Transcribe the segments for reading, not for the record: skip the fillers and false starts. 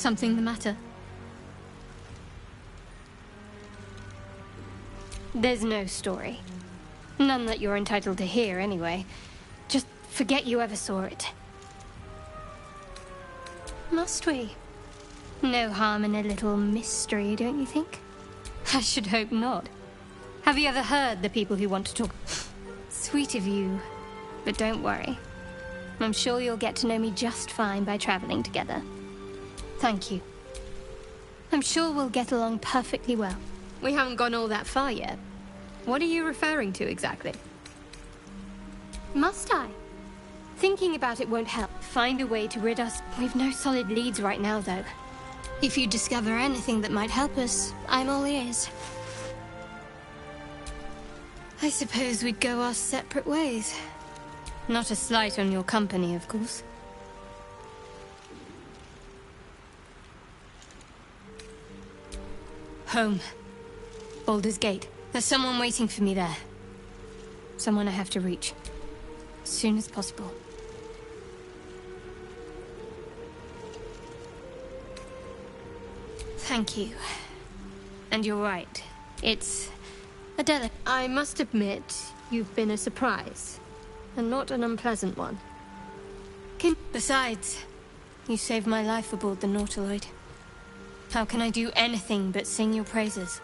Something the matter? There's no story. None that you're entitled to hear, anyway. Just forget you ever saw it. Must we? No harm in a little mystery, don't you think? I should hope not. Have you ever heard the people who want to talk? Sweet of you. But don't worry. I'm sure you'll get to know me just fine by traveling together. Thank you. I'm sure we'll get along perfectly well. We haven't gone all that far yet. What are you referring to exactly? Must I? Thinking about it won't help. Find a way to rid us. We've no solid leads right now, though. If you discover anything that might help us, I'm all ears. I suppose we'd go our separate ways. Not a slight on your company, of course. Home. Baldur's Gate. There's someone waiting for me there. Someone I have to reach. As soon as possible. Thank you. And you're right. It's a delicate... I must admit, you've been a surprise. And not an unpleasant one. Besides, you saved my life aboard the Nautiloid. How can I do anything but sing your praises?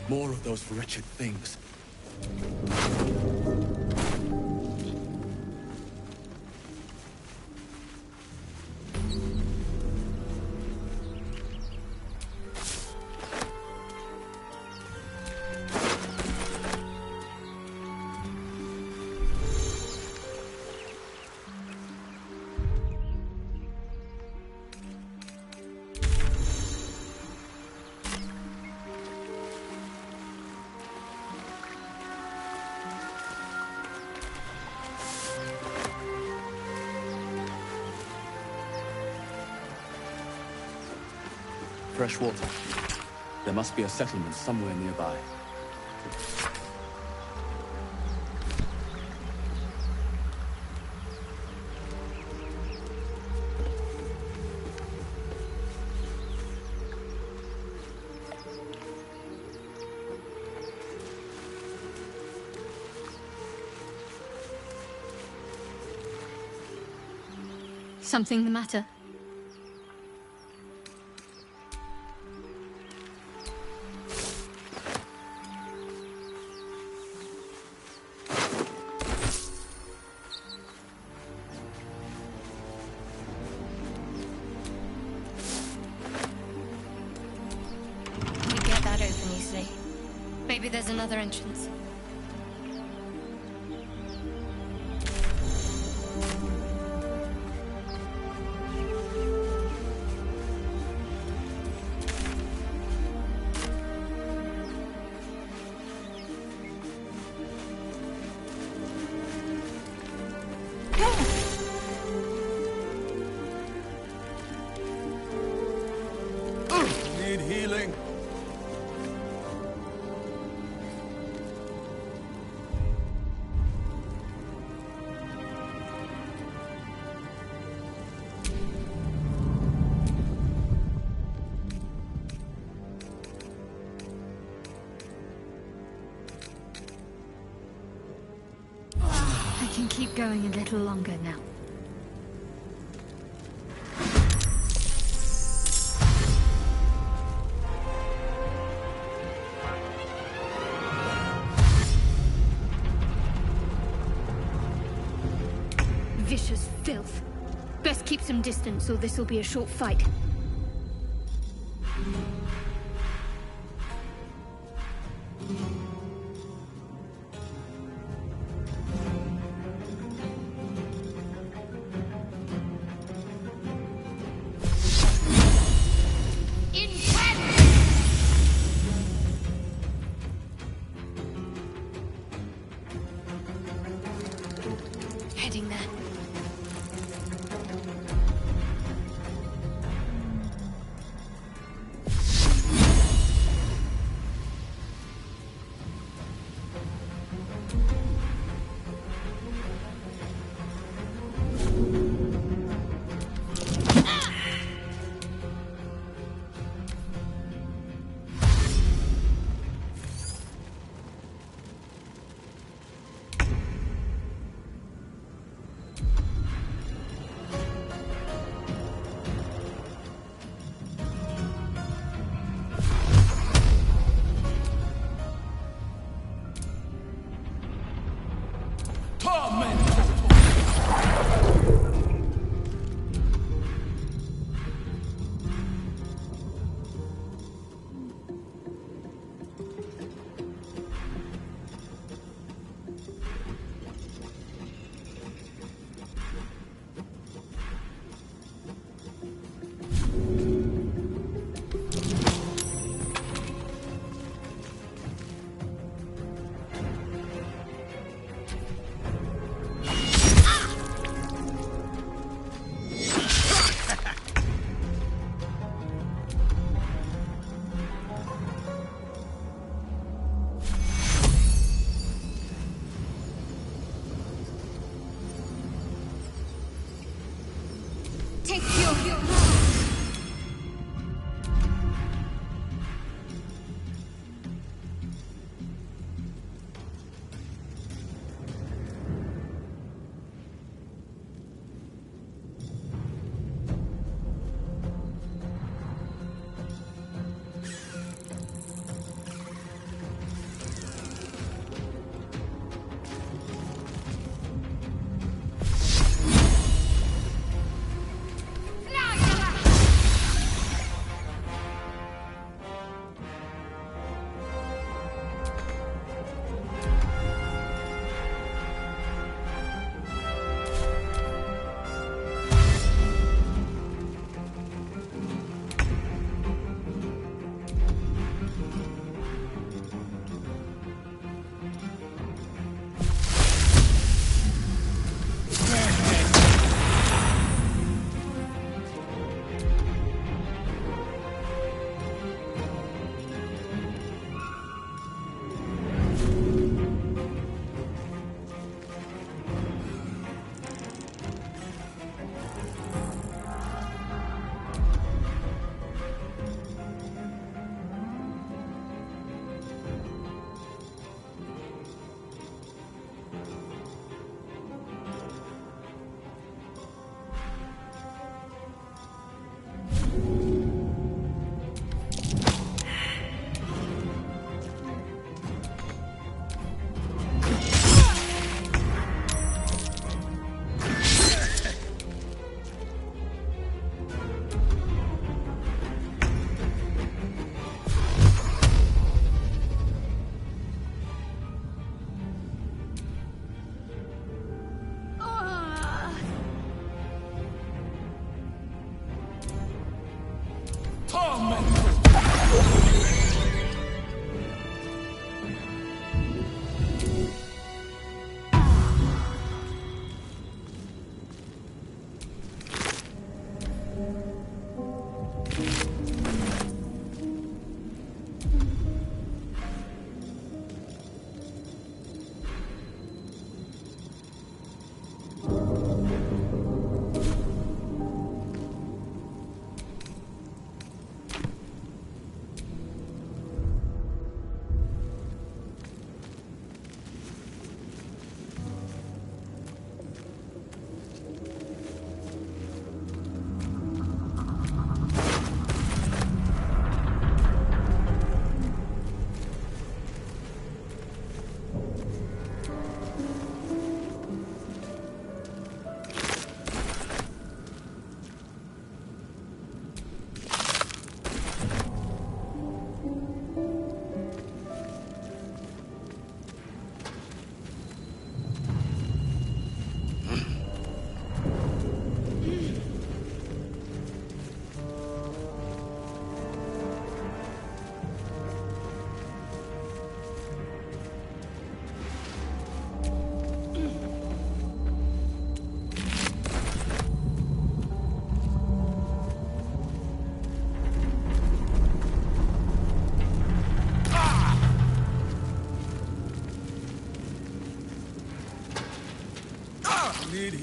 More of those wretched things. Fresh water. There must be a settlement somewhere nearby. Something the matter? Maybe there's another entrance. going a little longer now. Vicious filth. Best keep some distance, or this will be a short fight. Heading there. Take your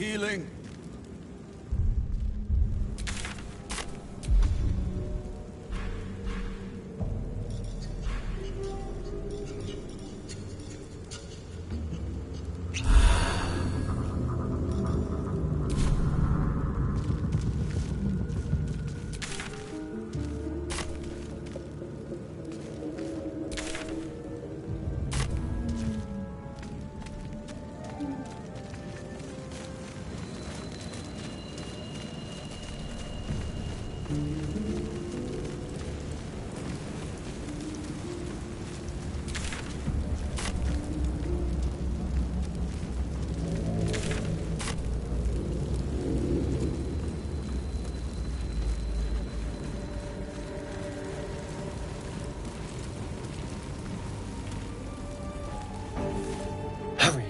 healing. Hurry!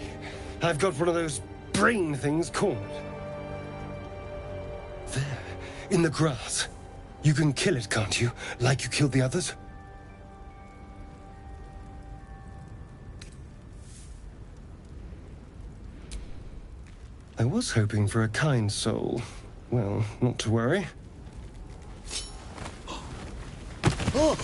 I've got one of those brain things cornered. There, in the grass. You can kill it, can't you? Like you killed the others? I was hoping for a kind soul. Well, not to worry. Oh!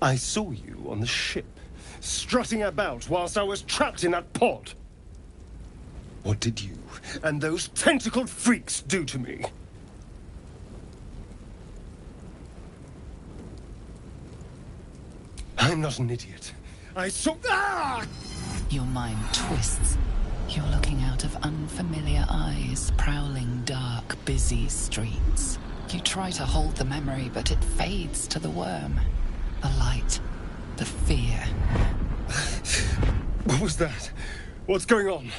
I saw you on the ship, strutting about whilst I was trapped in that pod. What did you and those tentacled freaks do to me? I'm not an idiot. I saw... Ah! Your mind twists. You're looking out of unfamiliar eyes, prowling dark, busy streets. You try to hold the memory, but it fades to the worm. The light. The fear. What was that? What's going on?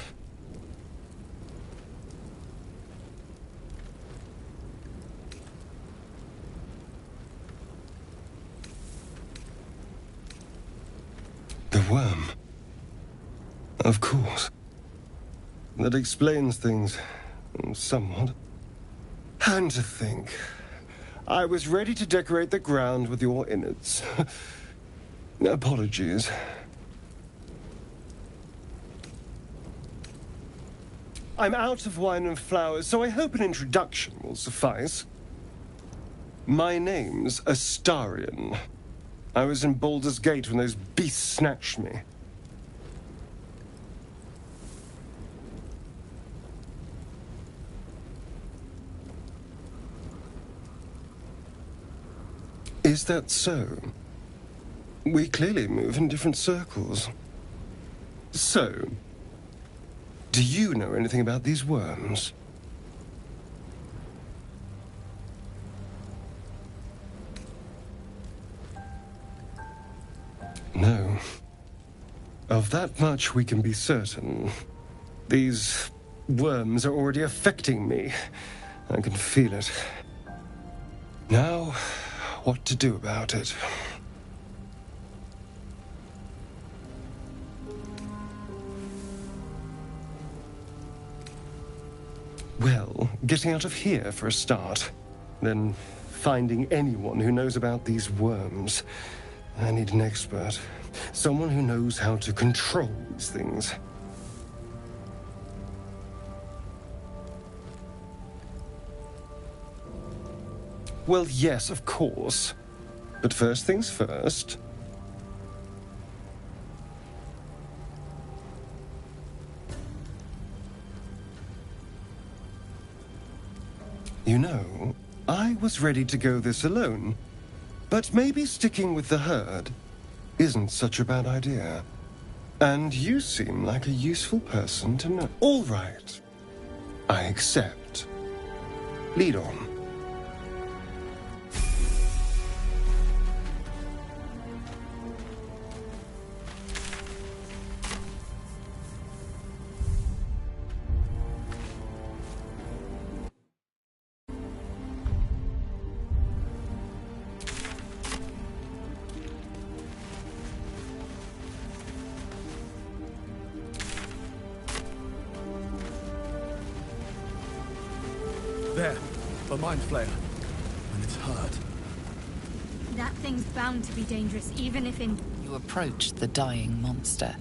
The worm. Of course. That explains things. Somewhat. And to think, I was ready to decorate the ground with your innards. Apologies. I'm out of wine and flowers, so I hope an introduction will suffice. My name's Astarion. I was in Baldur's Gate when those beasts snatched me. Is that so? We clearly move in different circles. So, do you know anything about these worms? No. Of that much we can be certain. These worms are already affecting me. I can feel it. Now, what to do about it? Well, getting out of here for a start. Then finding anyone who knows about these worms. I need an expert. Someone who knows how to control these things. Well, yes, of course. But first things first. You know, I was ready to go this alone. But maybe sticking with the herd isn't such a bad idea. And you seem like a useful person to know. All right. I accept. Lead on. a mind flayer when it's hurt. That thing's bound to be dangerous, even if in... You approach the dying monster.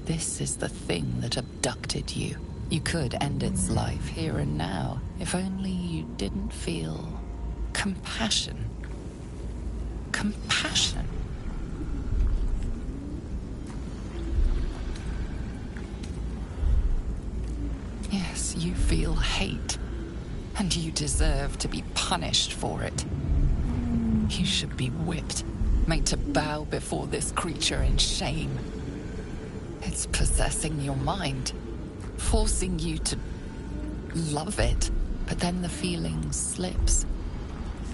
This is the thing that abducted you. You could end its life here and now, if only you didn't feel compassion. Compassion. Yes, you feel hate, and you deserve to be punished for it. You should be whipped, made to bow before this creature in shame. It's possessing your mind, forcing you to love it, but then the feeling slips.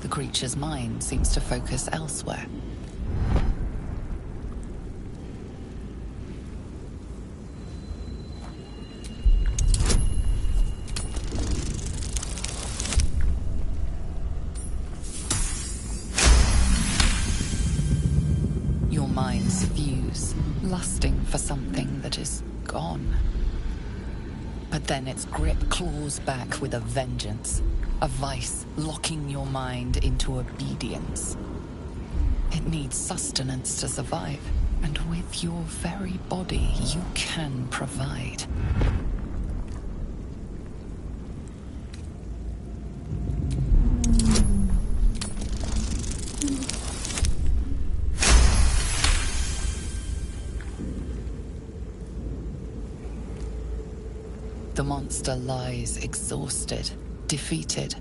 The creature's mind seems to focus elsewhere. Your minds fuse, lusting for something that is gone. But then its grip claws back with a vengeance. A vice locking your mind into obedience. It needs sustenance to survive, and with your very body, you can provide. The monster lies exhausted, defeated.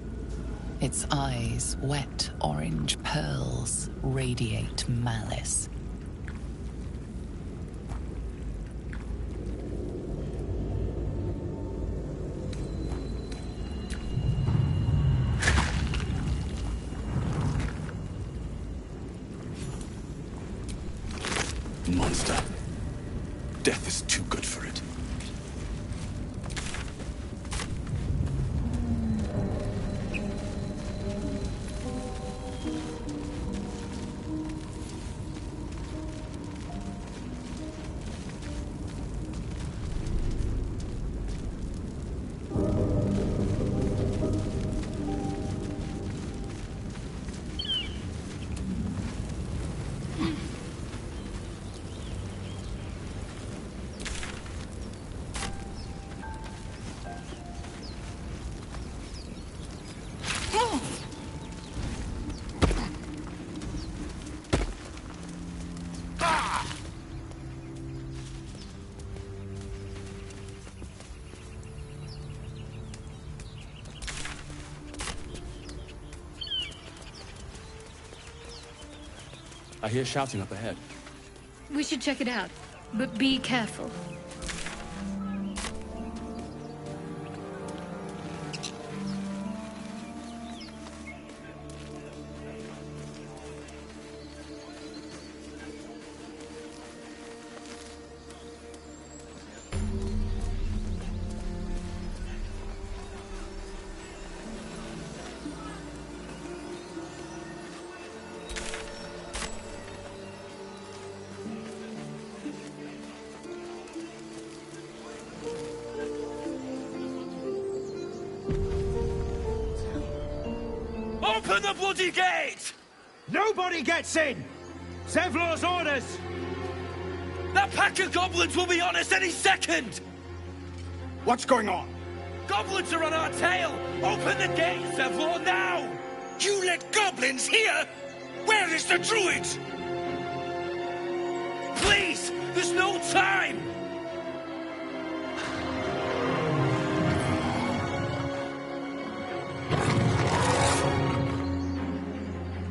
Its eyes, wet orange pearls, radiate malice. Monster. Death is too good for it. I hear shouting up ahead. We should check it out, but be careful. Open the bloody gate! Nobody gets in! Zevlor's orders! That pack of goblins will be on us any second! What's going on? Goblins are on our tail! Open the gate, Zevlor, now! You let goblins here? Where is the druid? Please! There's no time!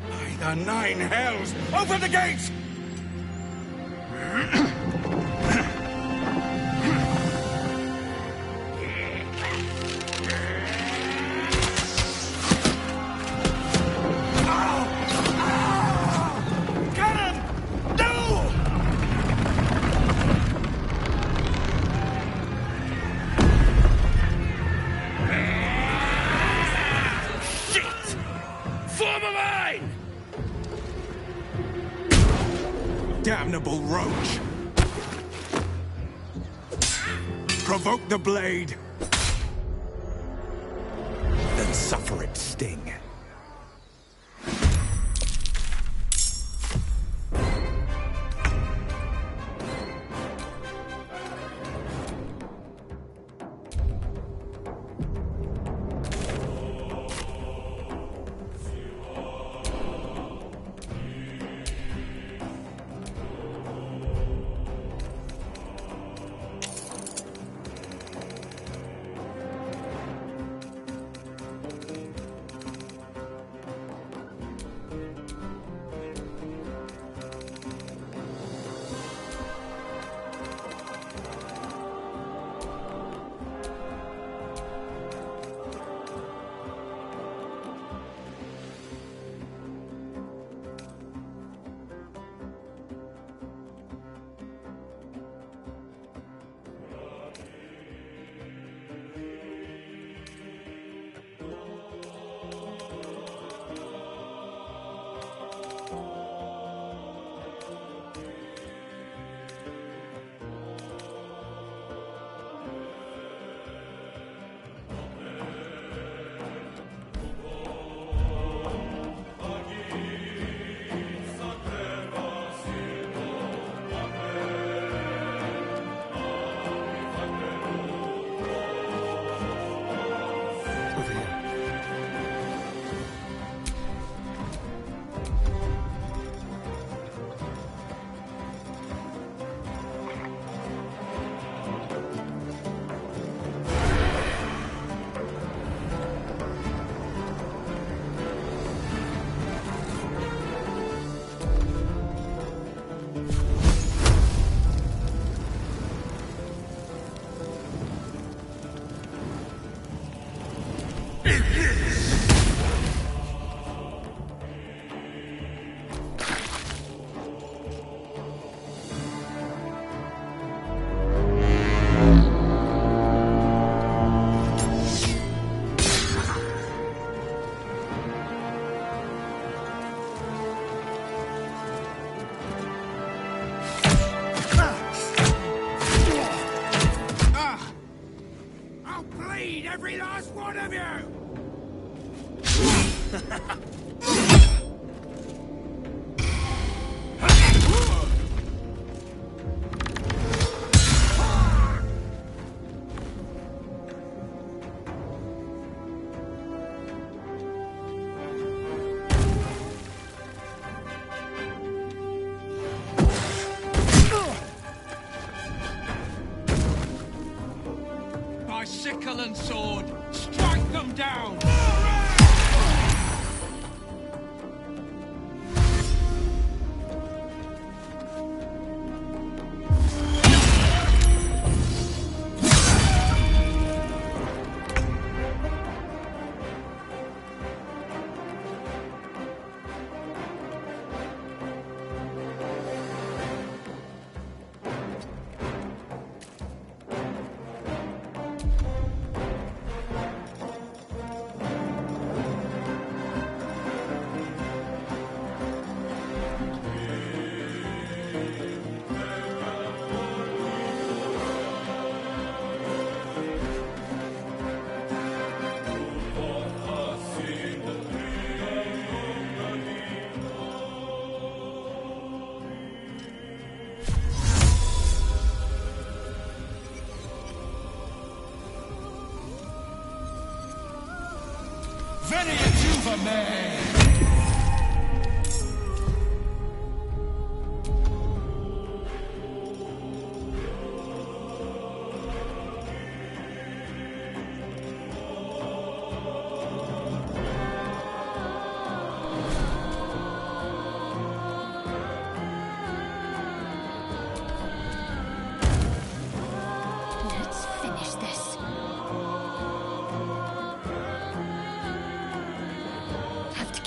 By the nine hells! Open the gate! Damnable roach! Provoke the blade! The Suffer its sting. Every last one of you! By sickle and sword, strike them down! Let's finish this. Have to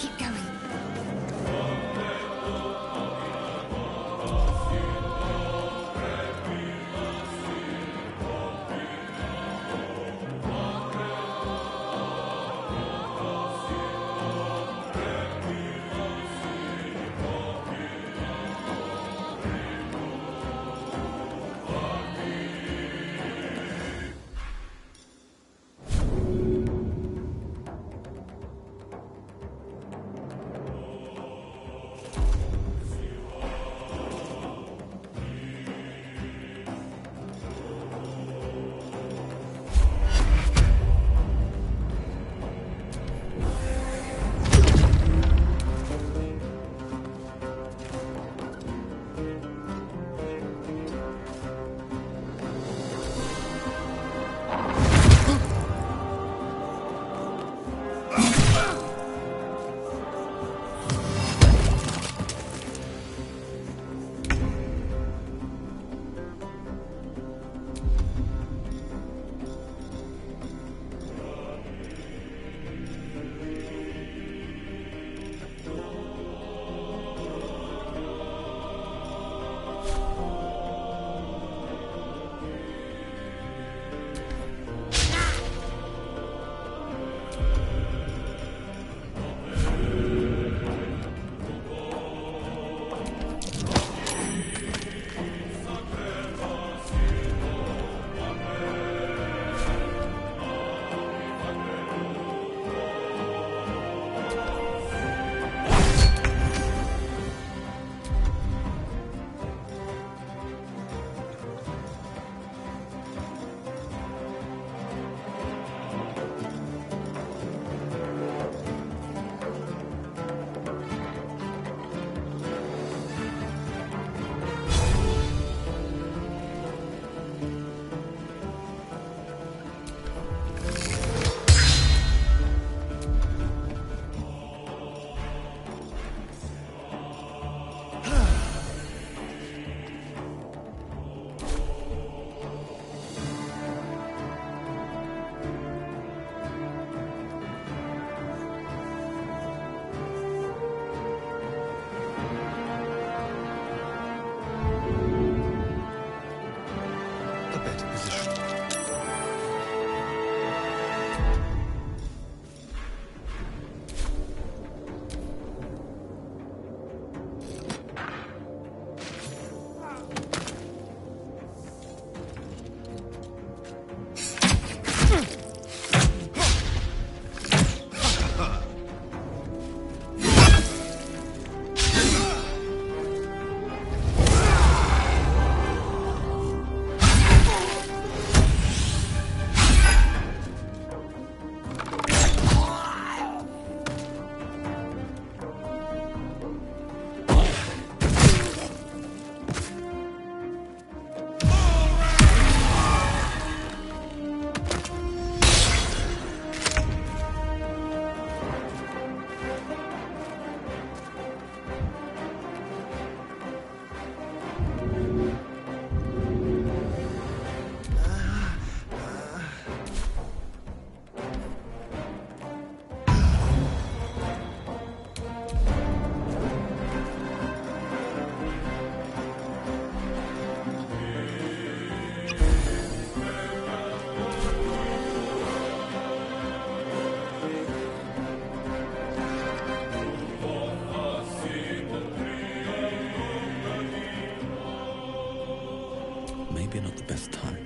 maybe not the best time.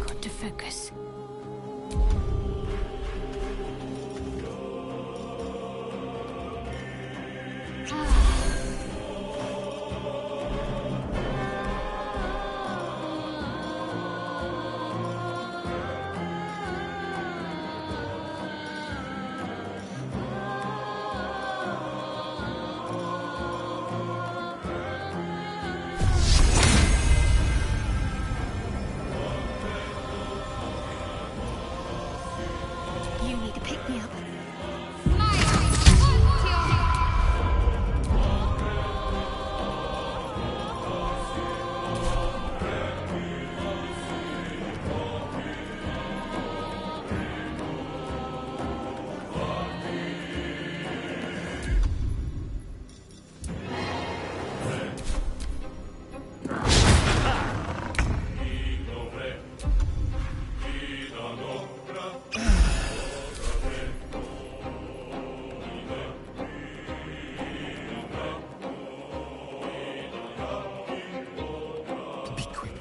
Got to focus. You need to pick me up. Be quick.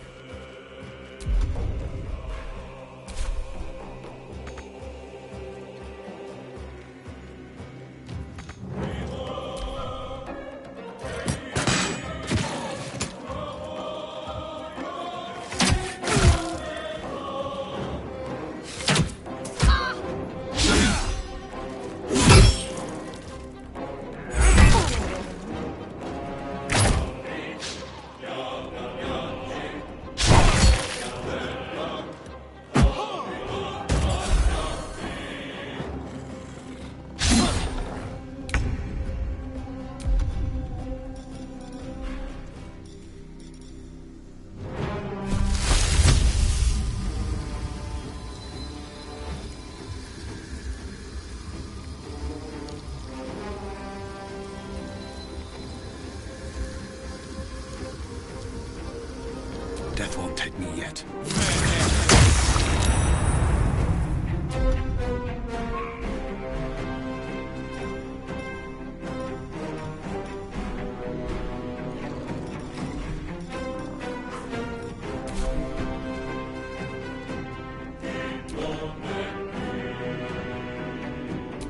Death won't take me yet.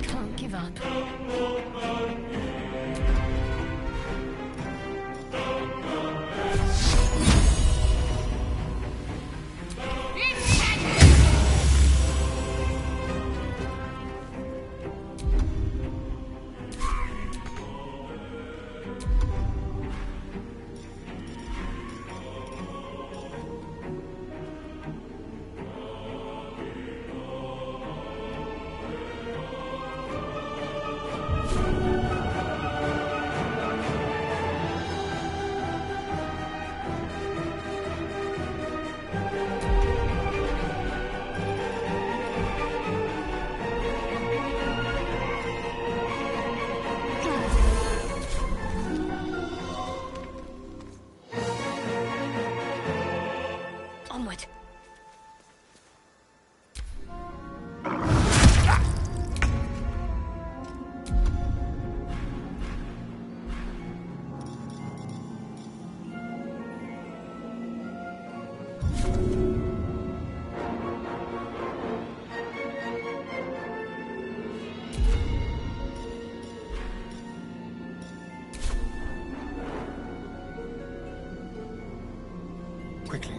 Can't give up. Onward. Quickly.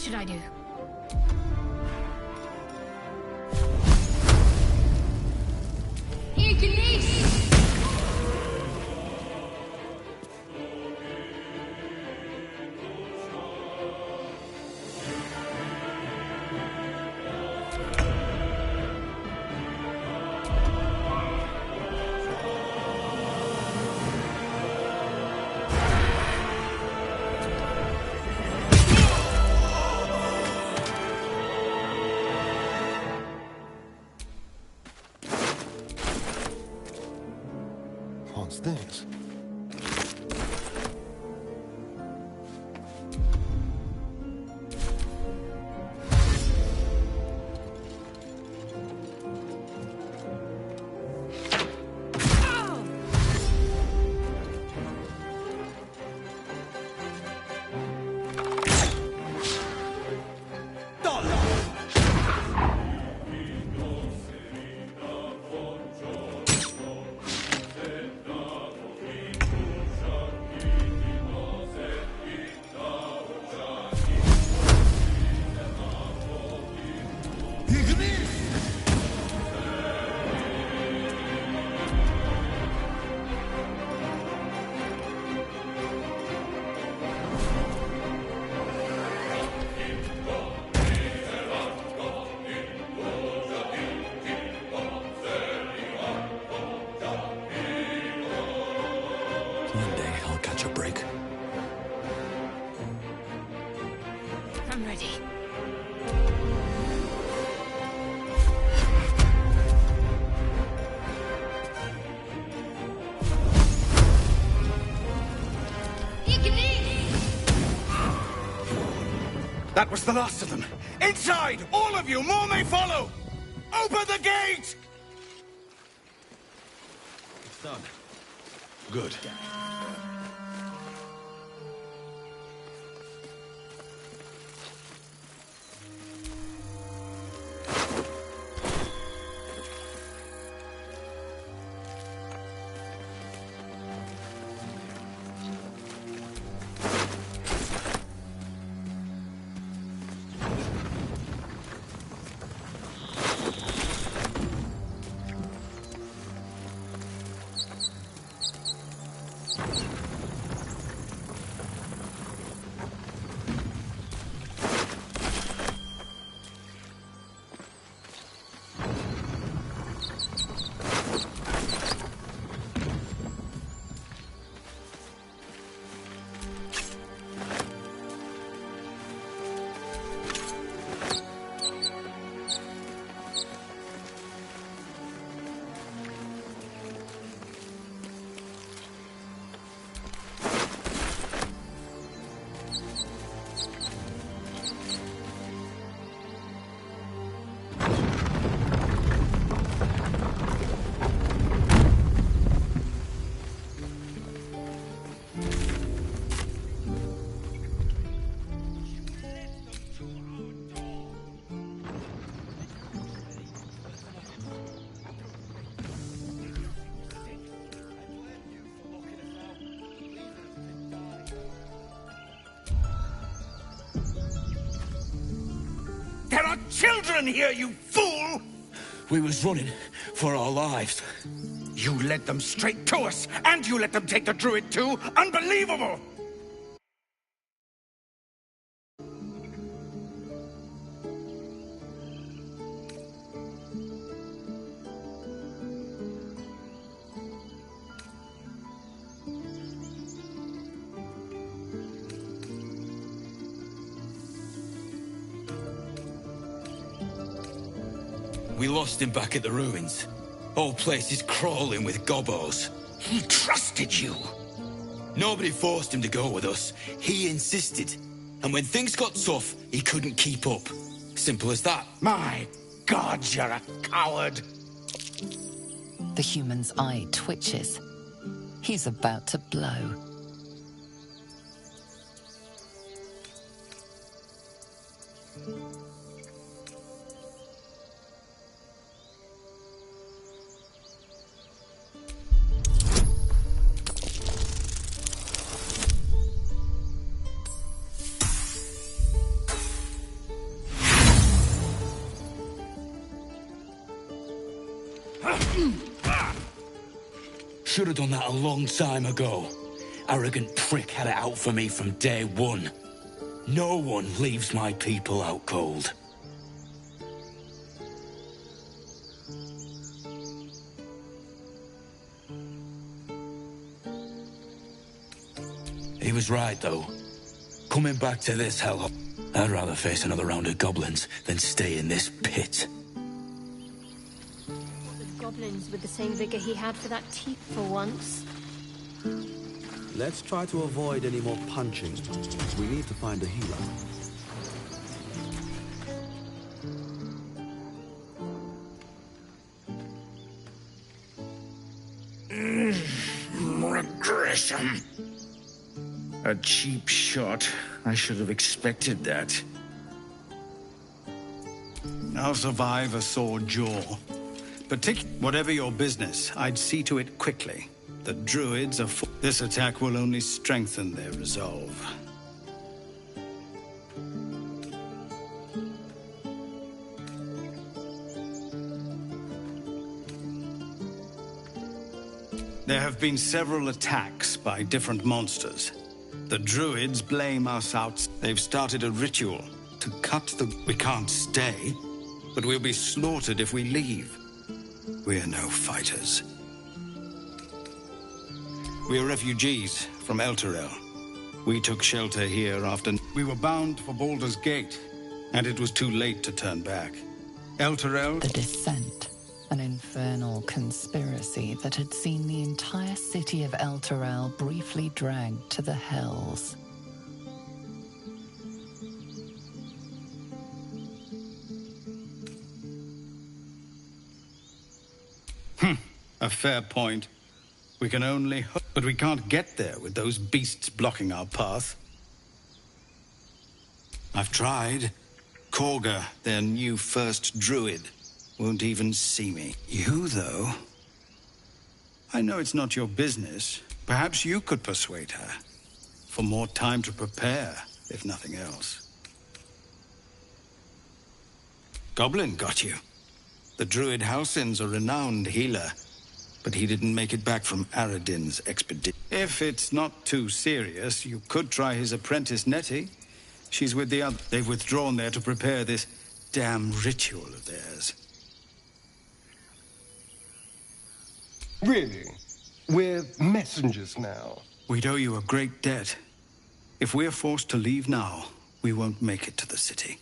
should I do? What's this? One day I'll catch a break. I'm ready. That was the last of them. Inside! All of you! More may follow! Open the gate! It's done. Good. There are children here, you fool! We was running for our lives. You led them straight to us, and you let them take the druid too? Unbelievable! We lost him back at the ruins. Whole place is crawling with gobos. He trusted you. Nobody forced him to go with us. He insisted. And when things got tough, he couldn't keep up. Simple as that. My God, you're a coward. The human's eye twitches. He's about to blow. should have done that a long time ago. Arrogant prick had it out for me from day one. No one leaves my people out cold. He was right, though. Coming back to this hellhole, I'd rather face another round of goblins than stay in this pit. Goblins with the same vigor he had for that teeth for once. Let's try to avoid any more punching. We need to find a healer. Regression. A cheap shot. I should have expected that. I'll survive a sore jaw. Whatever your business, I'd see to it quickly. The druids are this attack will only strengthen their resolve. There have been several attacks by different monsters. The druids blame us out. They've started a ritual to cut the... We can't stay, but we'll be slaughtered if we leave. We're no fighters. We're refugees from Elturel. We took shelter here after... We were bound for Baldur's Gate, and it was too late to turn back. Elturel... The Descent. An infernal conspiracy that had seen the entire city of Elturel briefly dragged to the Hells. A fair point. We can only hope, but we can't get there with those beasts blocking our path. I've tried. Korga, their new first druid, won't even see me. You, though... I know it's not your business. Perhaps you could persuade her. For more time to prepare, if nothing else. Goblin got you. The druid Halsin's a renowned healer, but he didn't make it back from Aradin's expedition. If it's not too serious, you could try his apprentice Nettie. She's with the other. They've withdrawn there to prepare this damn ritual of theirs. Really? We're messengers now. We'd owe you a great debt. If we're forced to leave now, we won't make it to the city.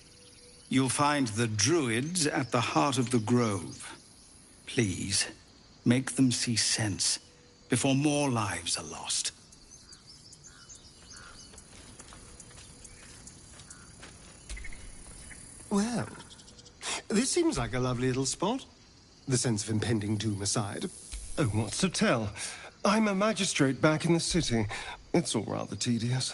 You'll find the druids at the heart of the grove. Please, make them see sense before more lives are lost. Well, this seems like a lovely little spot. The sense of impending doom aside. Oh, what's to tell? I'm a magistrate back in the city. It's all rather tedious.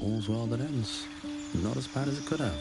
All's well that ends. Not as bad as it could have.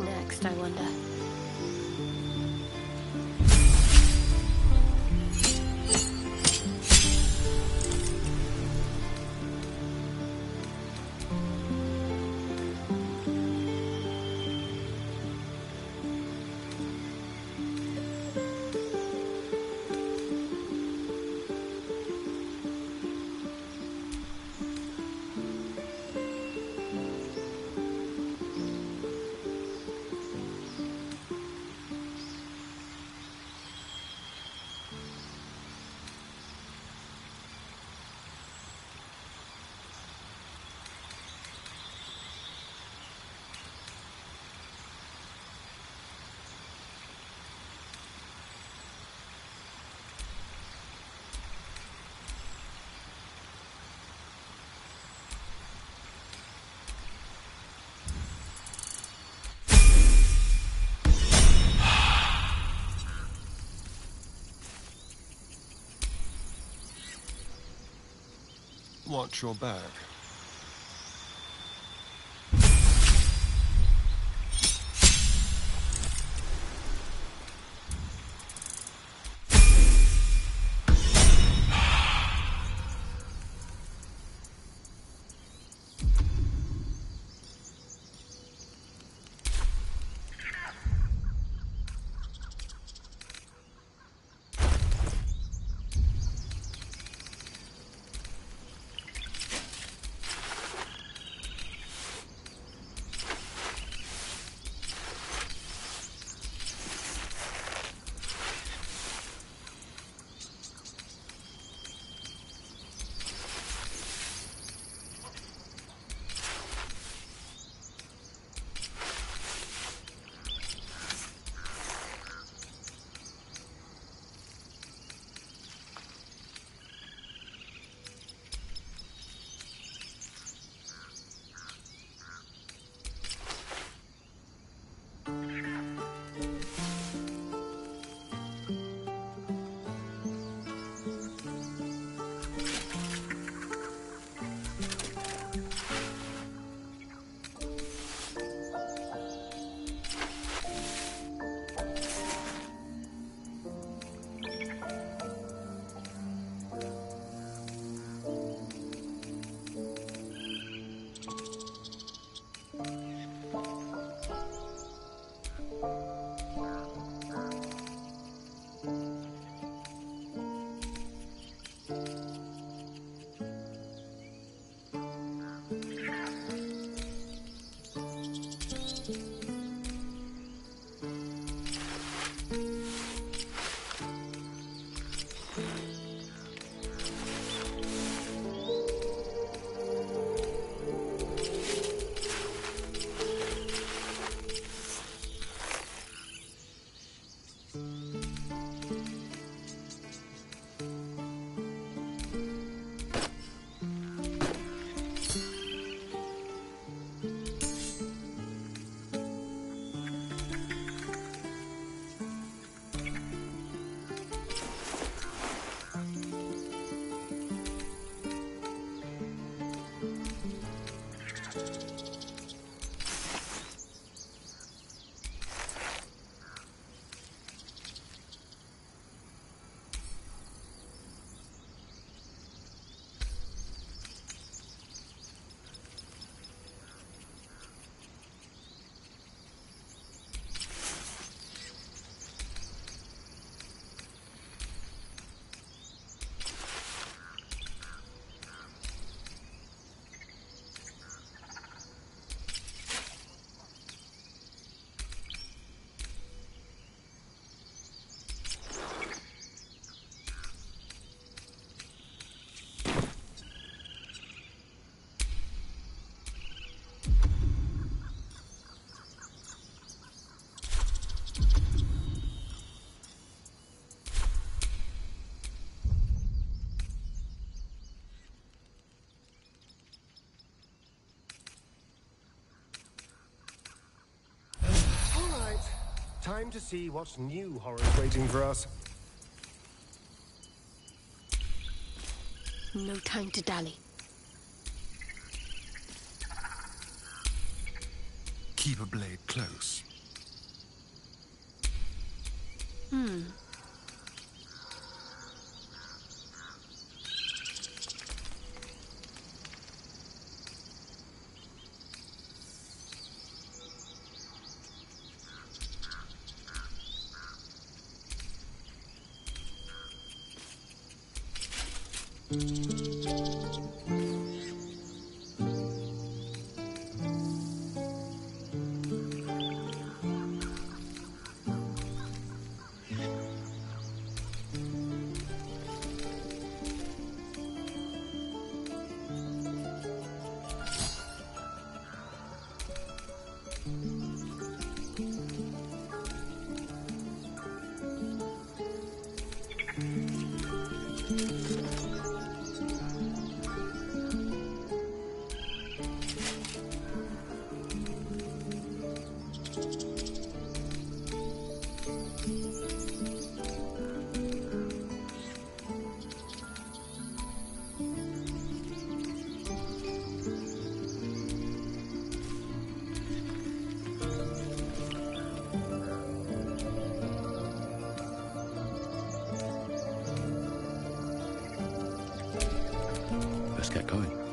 next, I wonder? Watch your back. Time to see what's new horrors waiting for us. No time to dally. Keep a blade close. Let's get going.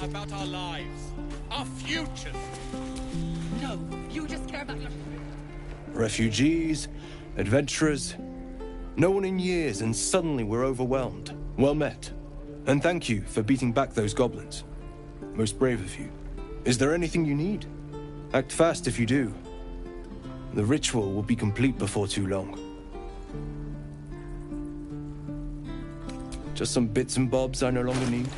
about our lives, our futures. No, you just care about your... Refugees, adventurers. No one in years, and suddenly we're overwhelmed. Well met. And thank you for beating back those goblins. Most brave of you. Is there anything you need? Act fast if you do. The ritual will be complete before too long. Just some bits and bobs I no longer need.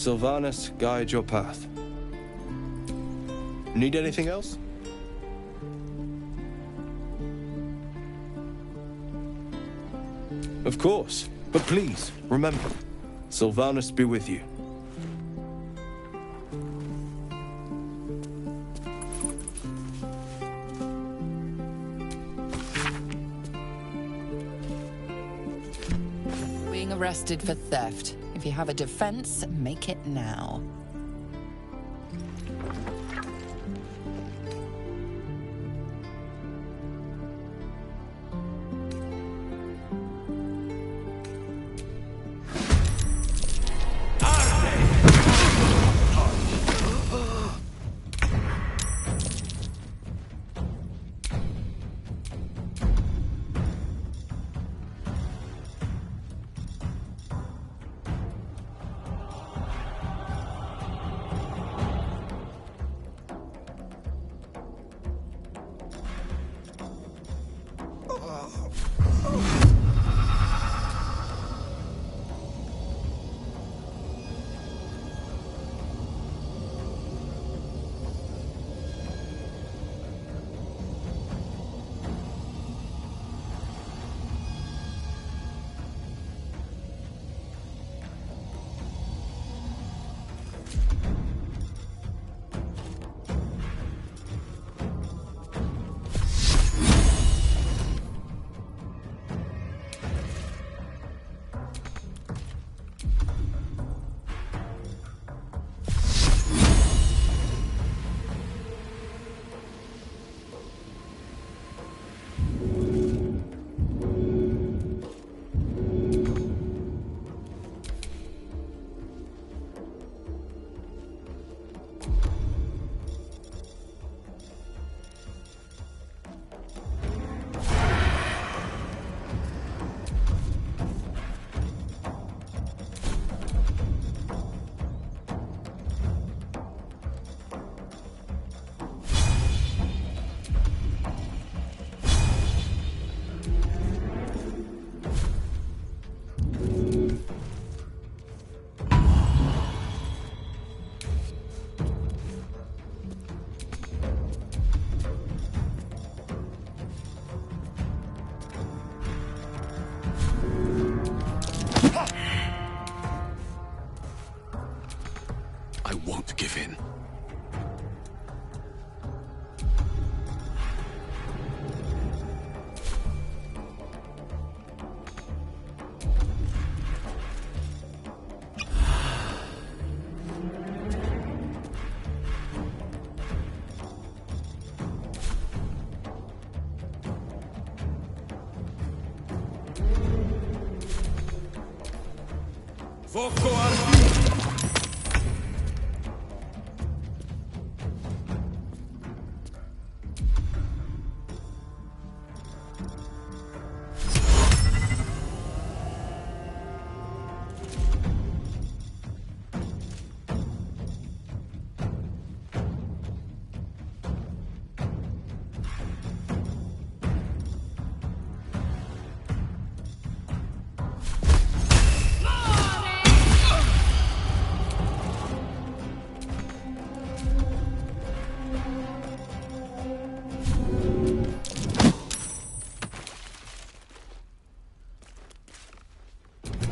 Sylvanus, guide your path. Need anything else? Of course, but please, remember, Sylvanus be with you. Being arrested for theft. If you have a defense, make it now.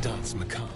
Dance macabre.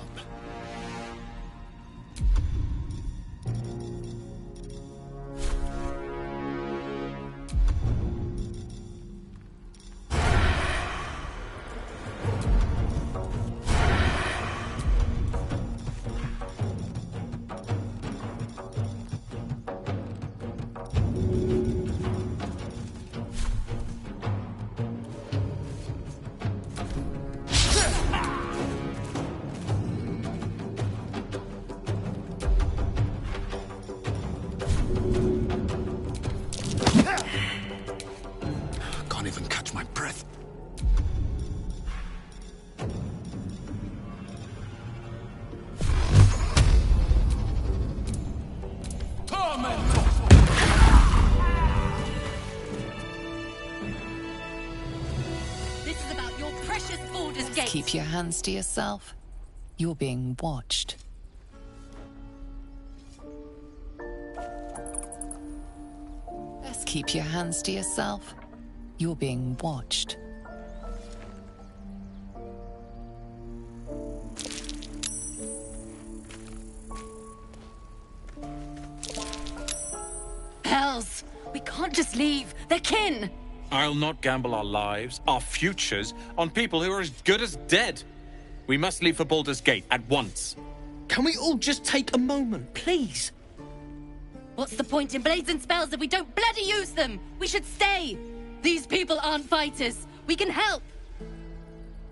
Can't even catch my breath. This is about your precious Baldur's Gate. Keep your hands to yourself. You're being watched. Best keep your hands to yourself. You're being watched. Hells! We can't just leave. They're kin! I'll not gamble our lives, our futures, on people who are as good as dead. We must leave for Baldur's Gate at once. Can we all just take a moment, please? What's the point in blades and spells if we don't bloody use them? We should stay! These people aren't fighters. We can help!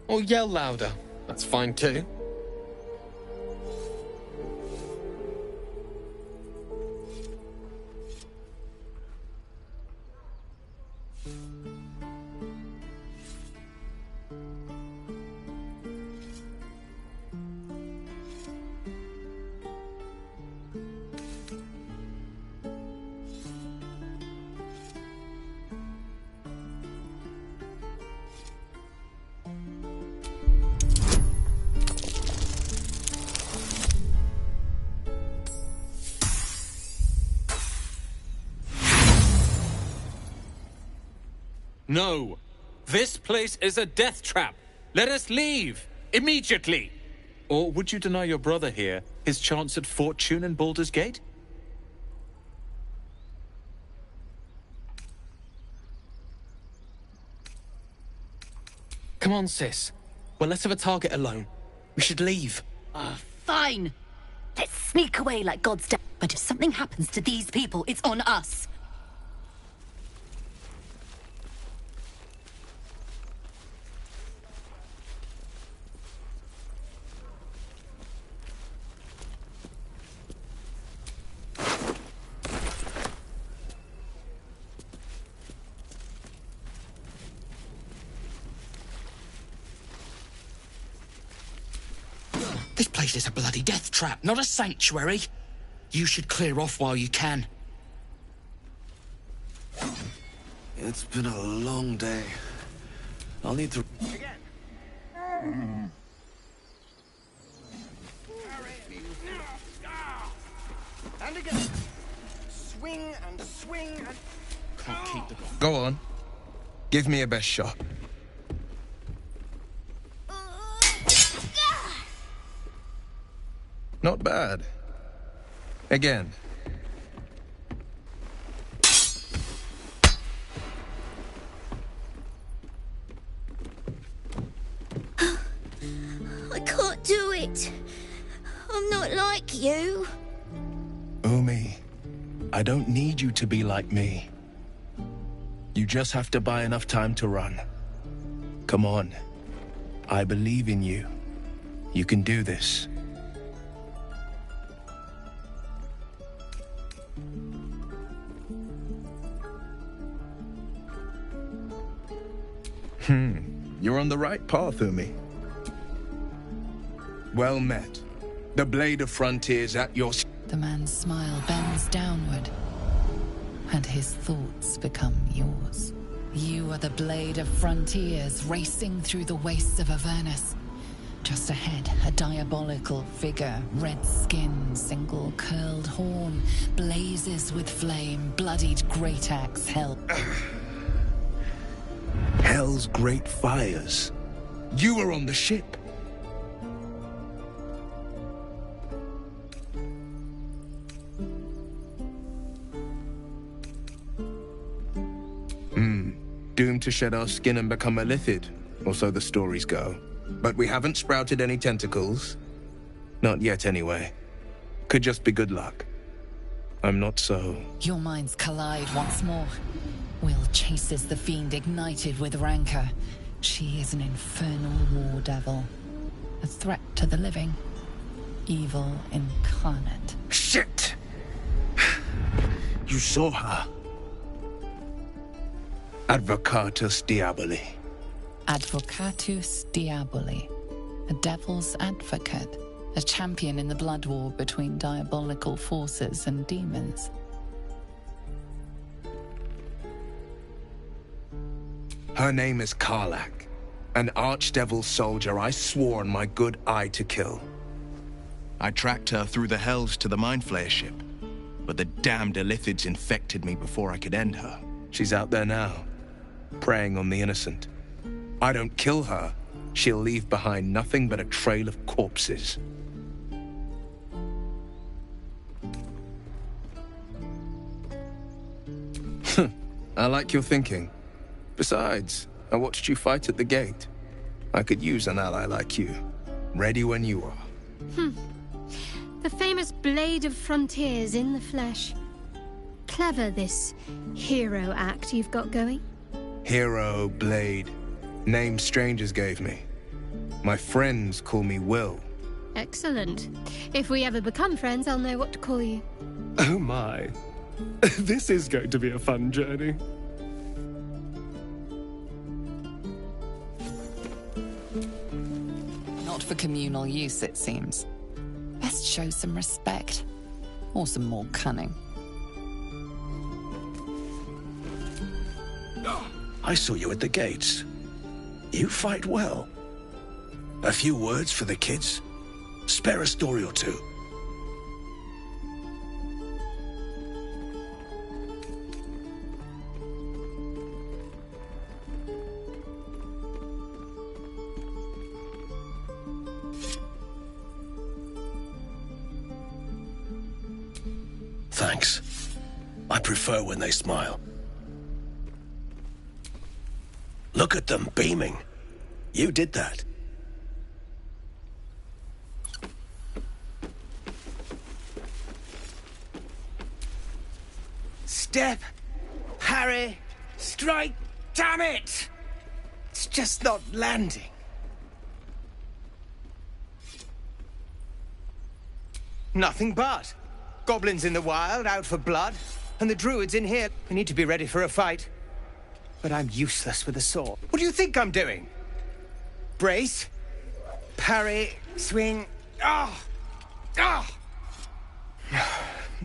Or yell louder. That's fine too. No. This place is a death trap. Let us leave. Immediately. Or would you deny your brother here his chance at fortune in Baldur's Gate? Come on, sis. We're less of a target alone. We should leave. Fine! Let's sneak away like God's dead. But if something happens to these people, it's on us. This place is a bloody death trap, not a sanctuary. You should clear off while you can. It's been a long day. I'll need to... And again. Swing and swing and... Can't keep the... Go on. Give me a best shot. Not bad. Again. I can't do it. I'm not like you. Umi, I don't need you to be like me. You just have to buy enough time to run. Come on. I believe in you. You can do this. You're on the right path, Umi. Well met. The blade of frontiers at your... The man's smile bends downward, and his thoughts become yours. You are the blade of frontiers racing through the wastes of Avernus. Just ahead, a diabolical figure, red skin, single curled horn, blazes with flame, bloodied great axe held. Hell's great fires. You were on the ship. Doomed to shed our skin and become a lithid, or so the stories go. But we haven't sprouted any tentacles. Not yet, anyway. Could just be good luck. I'm not so... Your minds collide once more. Will chases the fiend ignited with rancor. She is an infernal war devil. A threat to the living. Evil incarnate. Shit! You saw her. Advocatus Diaboli. Advocatus Diaboli. A devil's advocate. A champion in the blood war between diabolical forces and demons. Her name is Karlach. An archdevil soldier I swore on my good eye to kill. I tracked her through the hells to the Mind Flayer ship, but the damned Illithids infected me before I could end her. She's out there now, preying on the innocent. I don't kill her, she'll leave behind nothing but a trail of corpses. I like your thinking. Besides, I watched you fight at the gate. I could use an ally like you. Ready when you are. The famous Blade of Frontiers in the flesh. Clever, this hero act you've got going. Hero, Blade. Name strangers gave me. My friends call me Will. Excellent. If we ever become friends, I'll know what to call you. Oh my. This is going to be a fun journey. Not for communal use, it seems. Best show some respect. Or some more cunning. I saw you at the gates. You fight well. A few words for the kids? Spare a story or two. Thanks. I prefer when they smile. Look at them beaming. You did that. Step, parry, strike, damn it! It's just not landing. Nothing but. Goblins in the wild, out for blood, and the druids in here. We need to be ready for a fight. But I'm useless with a sword. What do you think I'm doing? Brace, parry, swing. Ah! Ah!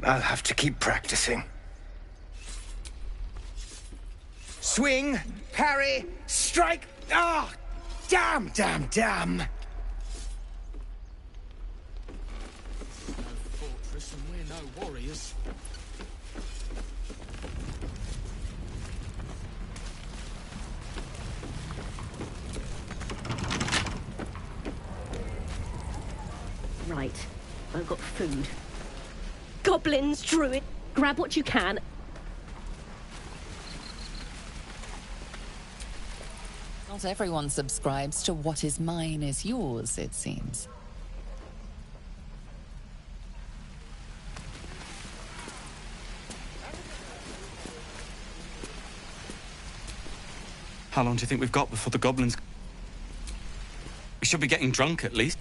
I'll have to keep practicing. Swing, parry, strike. Ah! Damn, damn, damn. Fortress and we're no warriors. Right, I've got food. Goblins, druid, grab what you can. Not everyone subscribes to what is mine is yours, it seems. How long do you think we've got before the goblins... We should be getting drunk, at least.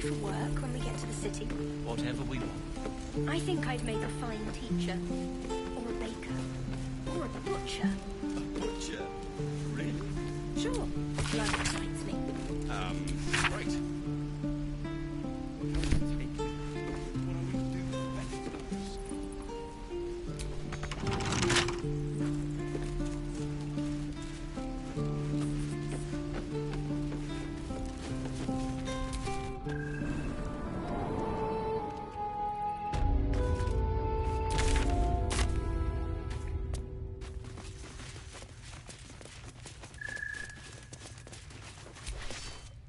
for work when we get to the city? Whatever we want. I think I'd make a fine teacher, or a baker, or a butcher. A butcher? Really? Sure, blood excites me. Right.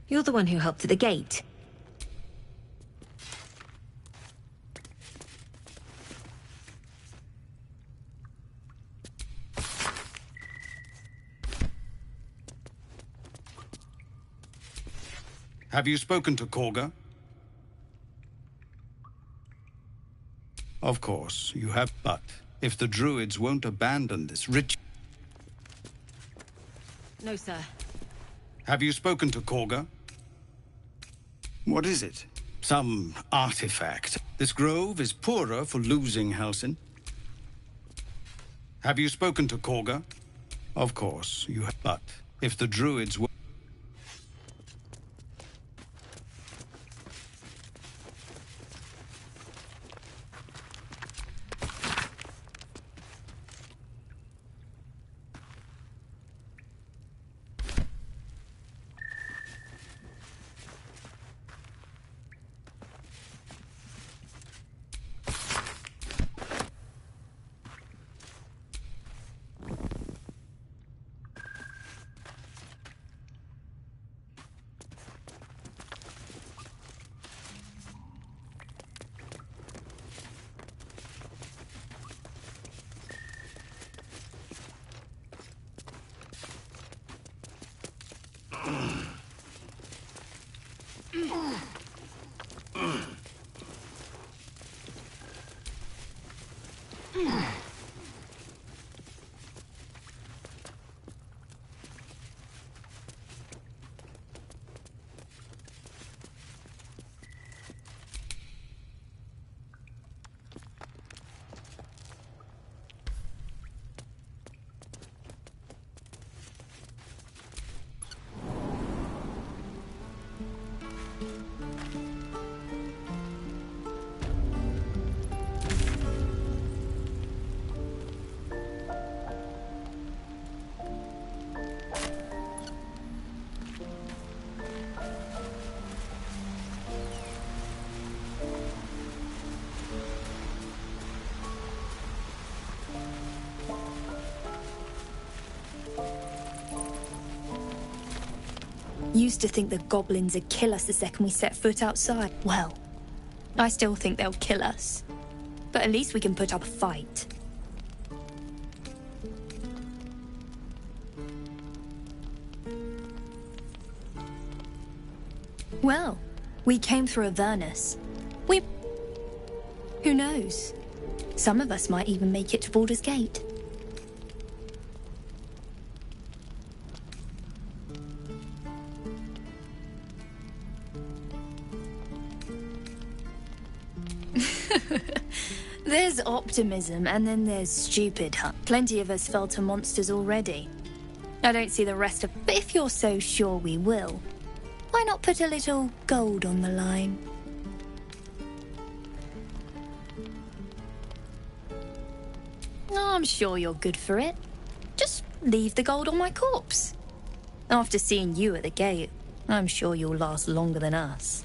You're the one who helped at the gate. Have you spoken to Korga? Of course, you have, but if the druids won't abandon this rich... No, sir. Have you spoken to Korga? What is it? Some artifact. This grove is poorer for losing Halsin. Have you spoken to Korga? Of course, you have, but if the druids were... Used to think the goblins would kill us the second we set foot outside. Well, I still think they'll kill us. But at least we can put up a fight. Well, we came through Avernus. Who knows? Some of us might even make it to Baldur's Gate. There's optimism, and then there's stupid, huh? Plenty of us fell to monsters already. I don't see the rest of... But if you're so sure we will, why not put a little gold on the line? Oh, I'm sure you're good for it. Just leave the gold on my corpse. After seeing you at the gate, I'm sure you'll last longer than us.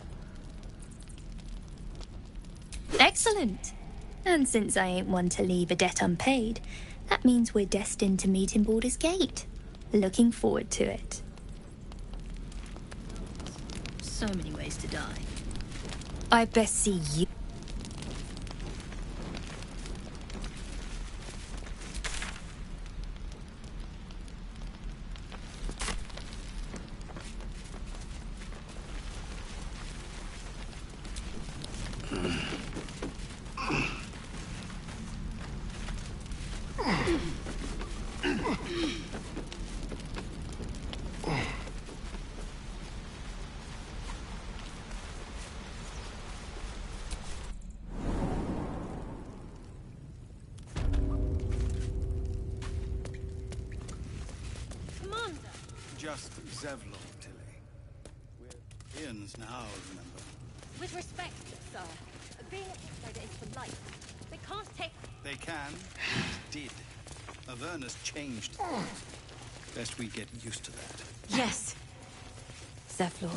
Excellent. And since I ain't one to leave a debt unpaid, that means we're destined to meet in Baldur's Gate. Looking forward to it. So many ways to die. I best see you. just Zevlon, Tilly. We're Ian's now, remember? With respect, sir, being an outsider is polite. They can't take... They can. Did. Averna's changed things. Best we get used to that. Yes. Zevlor.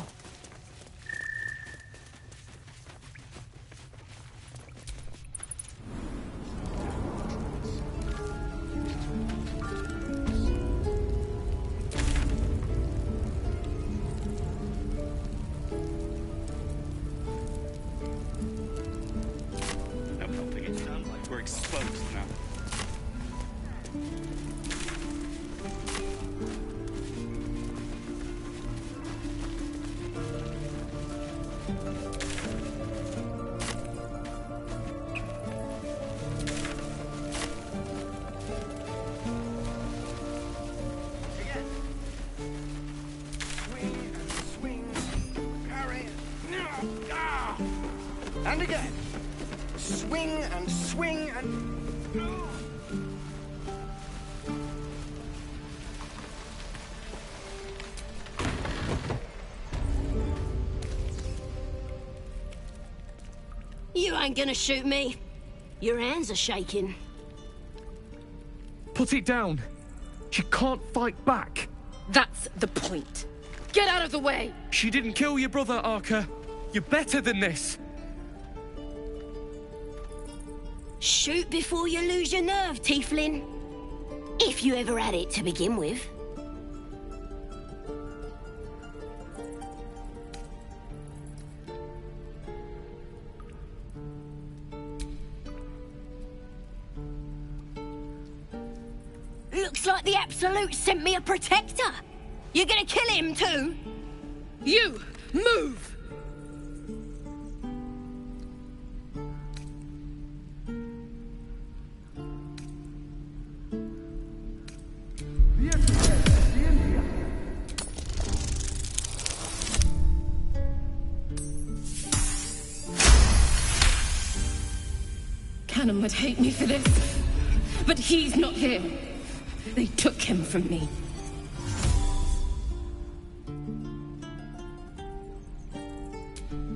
We're exposed now. And again. Swing and swing and... You ain't gonna shoot me. Your hands are shaking. Put it down. She can't fight back. That's the point. Get out of the way! She didn't kill your brother, Arca. You're better than this. Shoot before you lose your nerve, Tiefling. If you ever had it to begin with. Looks like the Absolute sent me a protector. You're gonna kill him too? You! Move! Cannon would hate me for this, but he's not here. They took him from me.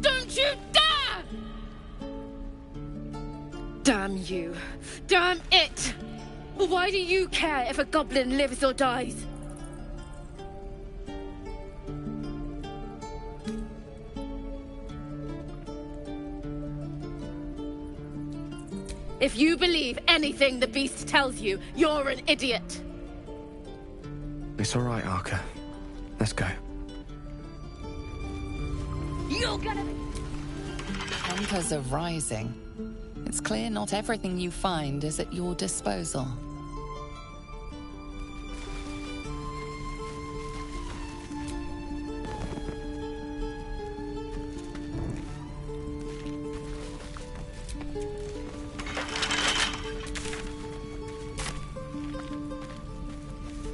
Don't you dare! Damn you. Damn it! Why do you care if a goblin lives or dies? If you believe anything the beast tells you, you're an idiot. It's all right, Arca. Let's go. You're gonna... Tempers are rising. It's clear not everything you find is at your disposal.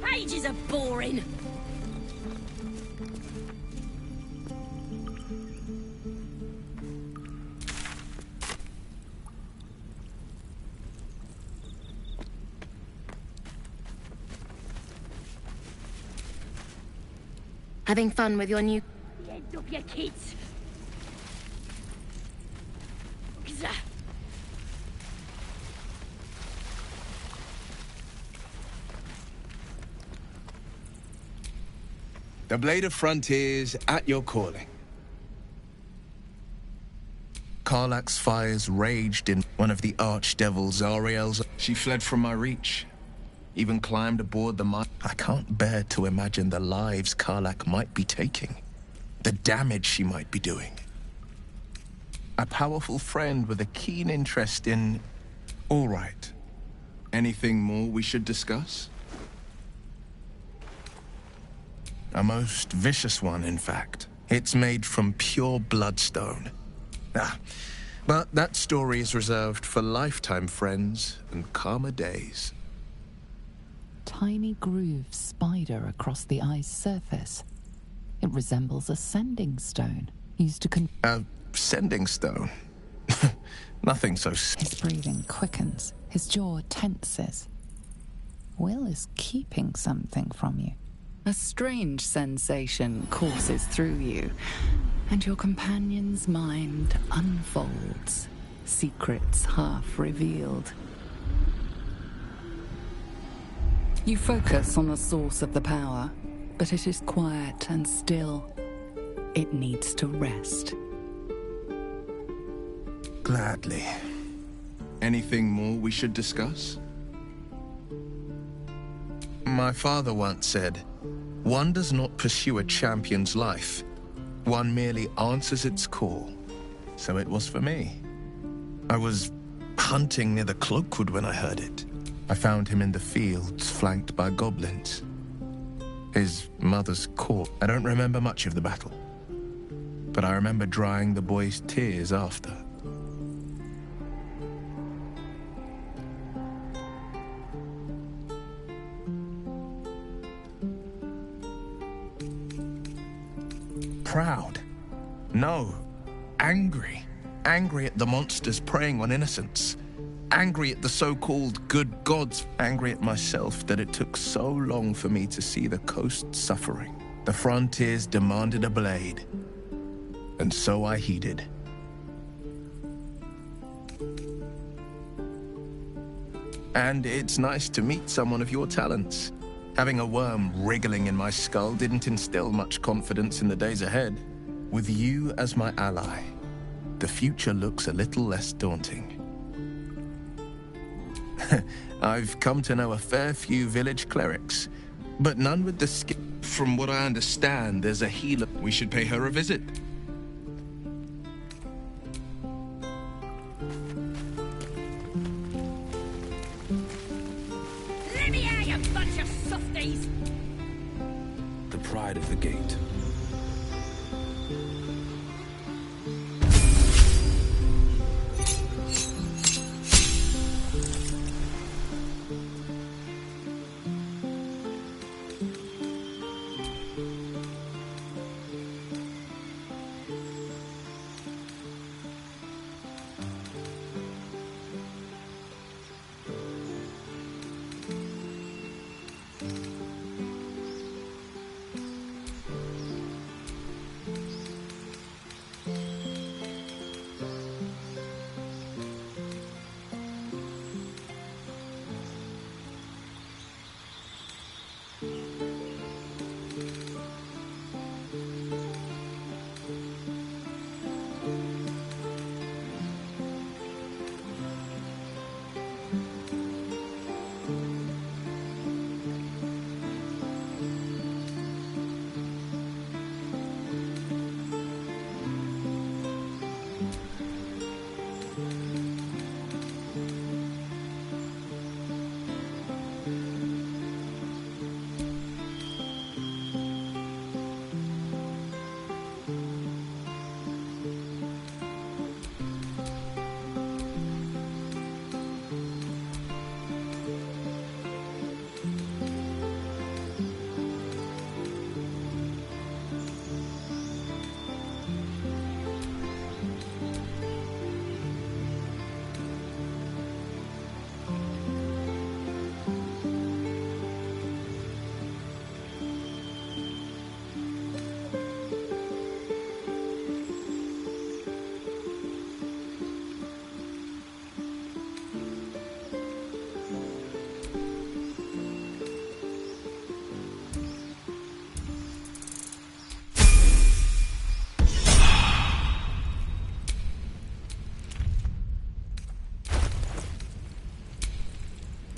Pages are boring. Having fun with your new... End up your kids. The Blade of Frontiers at your calling. Karlach's fires raged in one of the archdevil Zariel's. She fled from my reach. Even climbed aboard the mine. I can't bear to imagine the lives Karlach might be taking. The damage she might be doing. A powerful friend with a keen interest in... All right. Anything more we should discuss? A most vicious one, in fact. It's made from pure bloodstone. But that story is reserved for lifetime friends and calmer days. Tiny grooves spider across the eye's surface. It resembles a sending stone used to A sending stone? Nothing so... His breathing quickens. His jaw tenses. Will is keeping something from you. A strange sensation courses through you, and your companion's mind unfolds, secrets half revealed. You focus on the source of the power, but it is quiet and still. It needs to rest. Gladly. Anything more we should discuss? My father once said, "One does not pursue a champion's life. One merely answers its call." So it was for me. I was hunting near the Cloakwood when I heard it. I found him in the fields, flanked by goblins. His mother's corpse. I don't remember much of the battle, but I remember drying the boy's tears after. Proud. No. Angry. Angry at the monsters preying on innocents. Angry at the so-called good gods. Angry at myself that it took so long for me to see the coast suffering. The frontiers demanded a blade. And so I heeded. And it's nice to meet someone of your talents. Having a worm wriggling in my skull didn't instill much confidence in the days ahead. With you as my ally, the future looks a little less daunting. I've come to know a fair few village clerics, but none with the skill. From what I understand, there's a healer. We should pay her a visit. Let me out, you bunch of softies! The pride of the gate.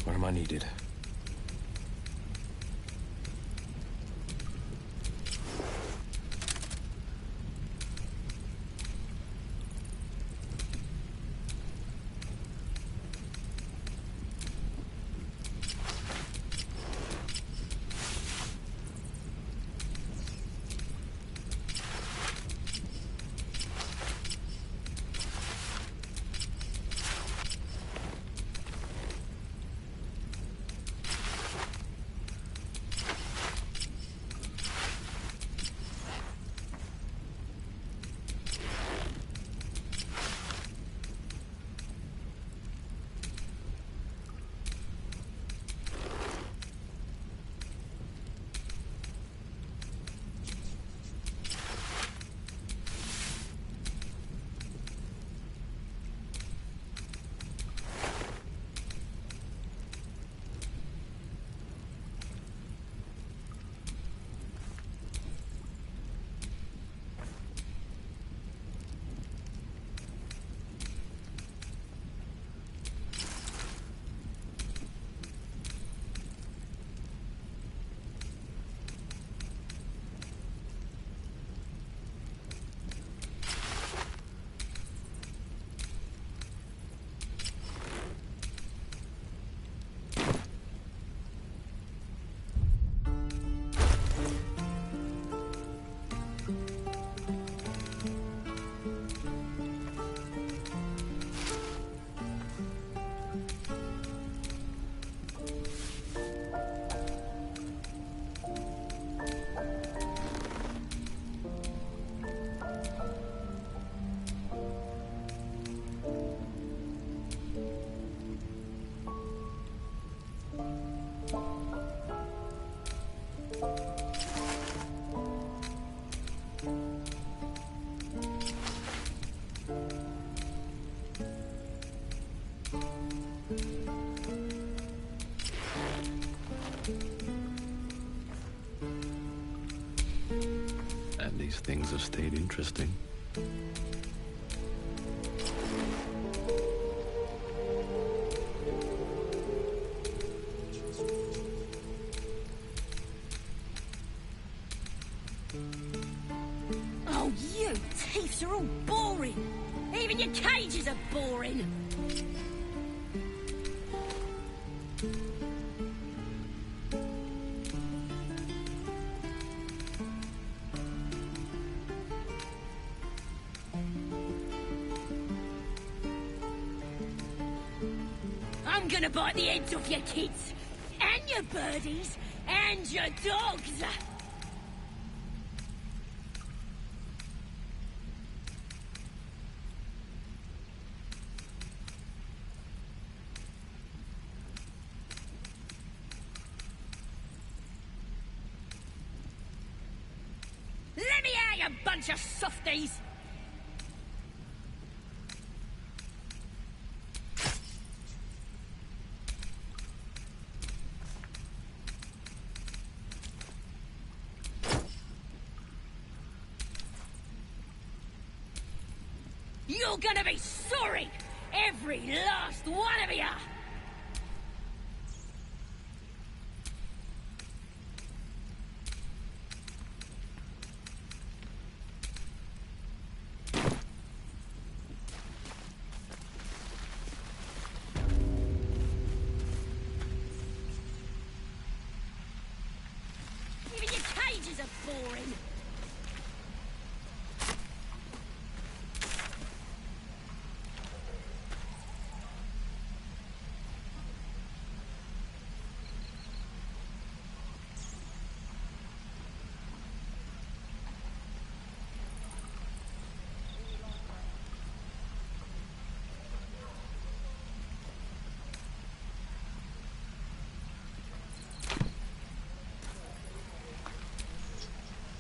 Where am I needed? least things have stayed interesting. Oh, you teeths are all boring. Even your cages are boring. I'm gonna bite the heads off your kids, and your birdies, and your dogs. Let me out, you bunch of softies! You're gonna be sorry! Every last one of you! Even your cages are boring!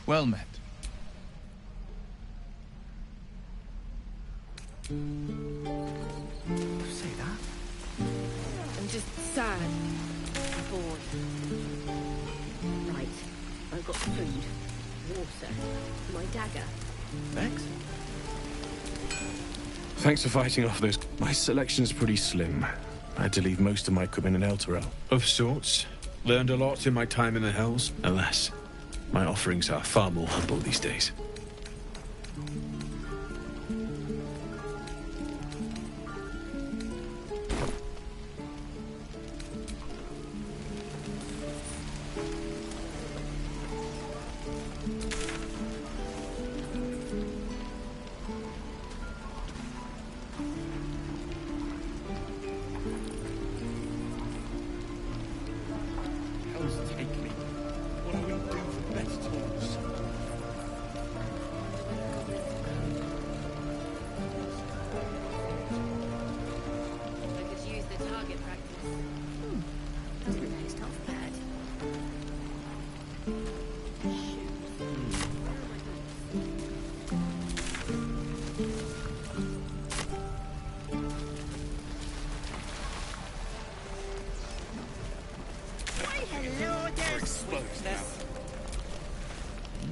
Well met. Say that? I'm just sad. Bored. Right. I've got food, water, my dagger. Thanks. Thanks for fighting off those. My selection's pretty slim. I had to leave most of my equipment in El Terrell. Of sorts. Learned a lot in my time in the Hells. Alas, my offerings are far more humble these days.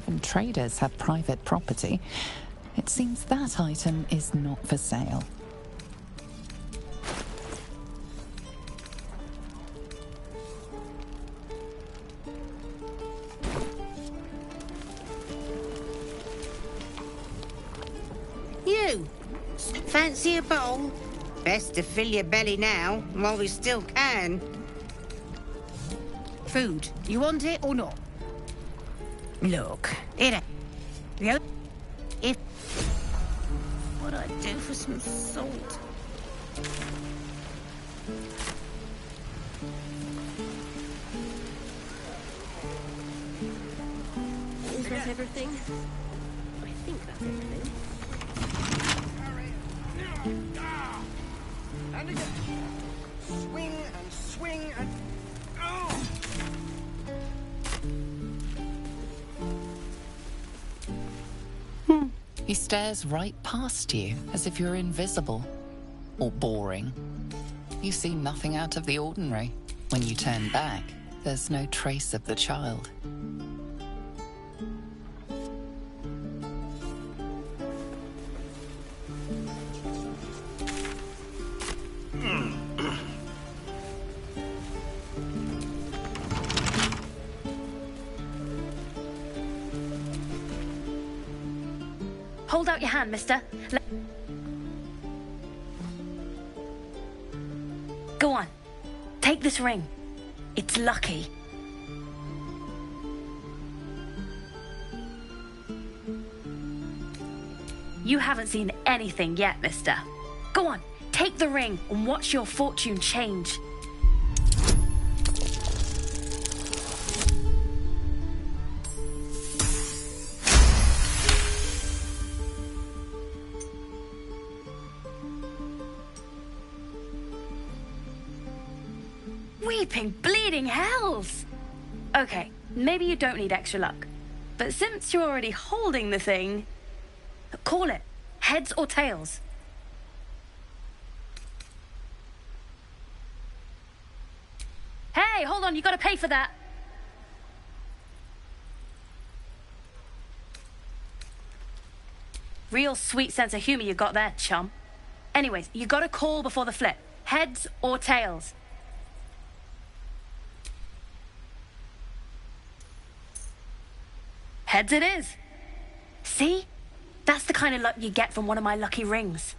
Even traders have private property. It seems that item is not for sale. You! Fancy a bowl? Best to fill your belly now, while we still can. Food. You want it or not? Look, if what I'd do for some salt. Is that everything? I think that's everything. And again. Swing and swing and... Oh! He stares right past you, as if you're invisible. Or boring. You see nothing out of the ordinary. When you turn back, there's no trace of the child. Hold out your hand, mister. Go on. Take this ring. It's lucky. You haven't seen anything yet, mister. Go on, take the ring and watch your fortune change. Weeping, bleeding hells! Okay, maybe you don't need extra luck. But since you're already holding the thing, call it. Heads or tails? Hey, hold on, you gotta pay for that. Real sweet sense of humor you got there, chum. Anyways, you gotta call before the flip. Heads or tails? Heads it is. See? That's the kind of luck you get from one of my lucky rings.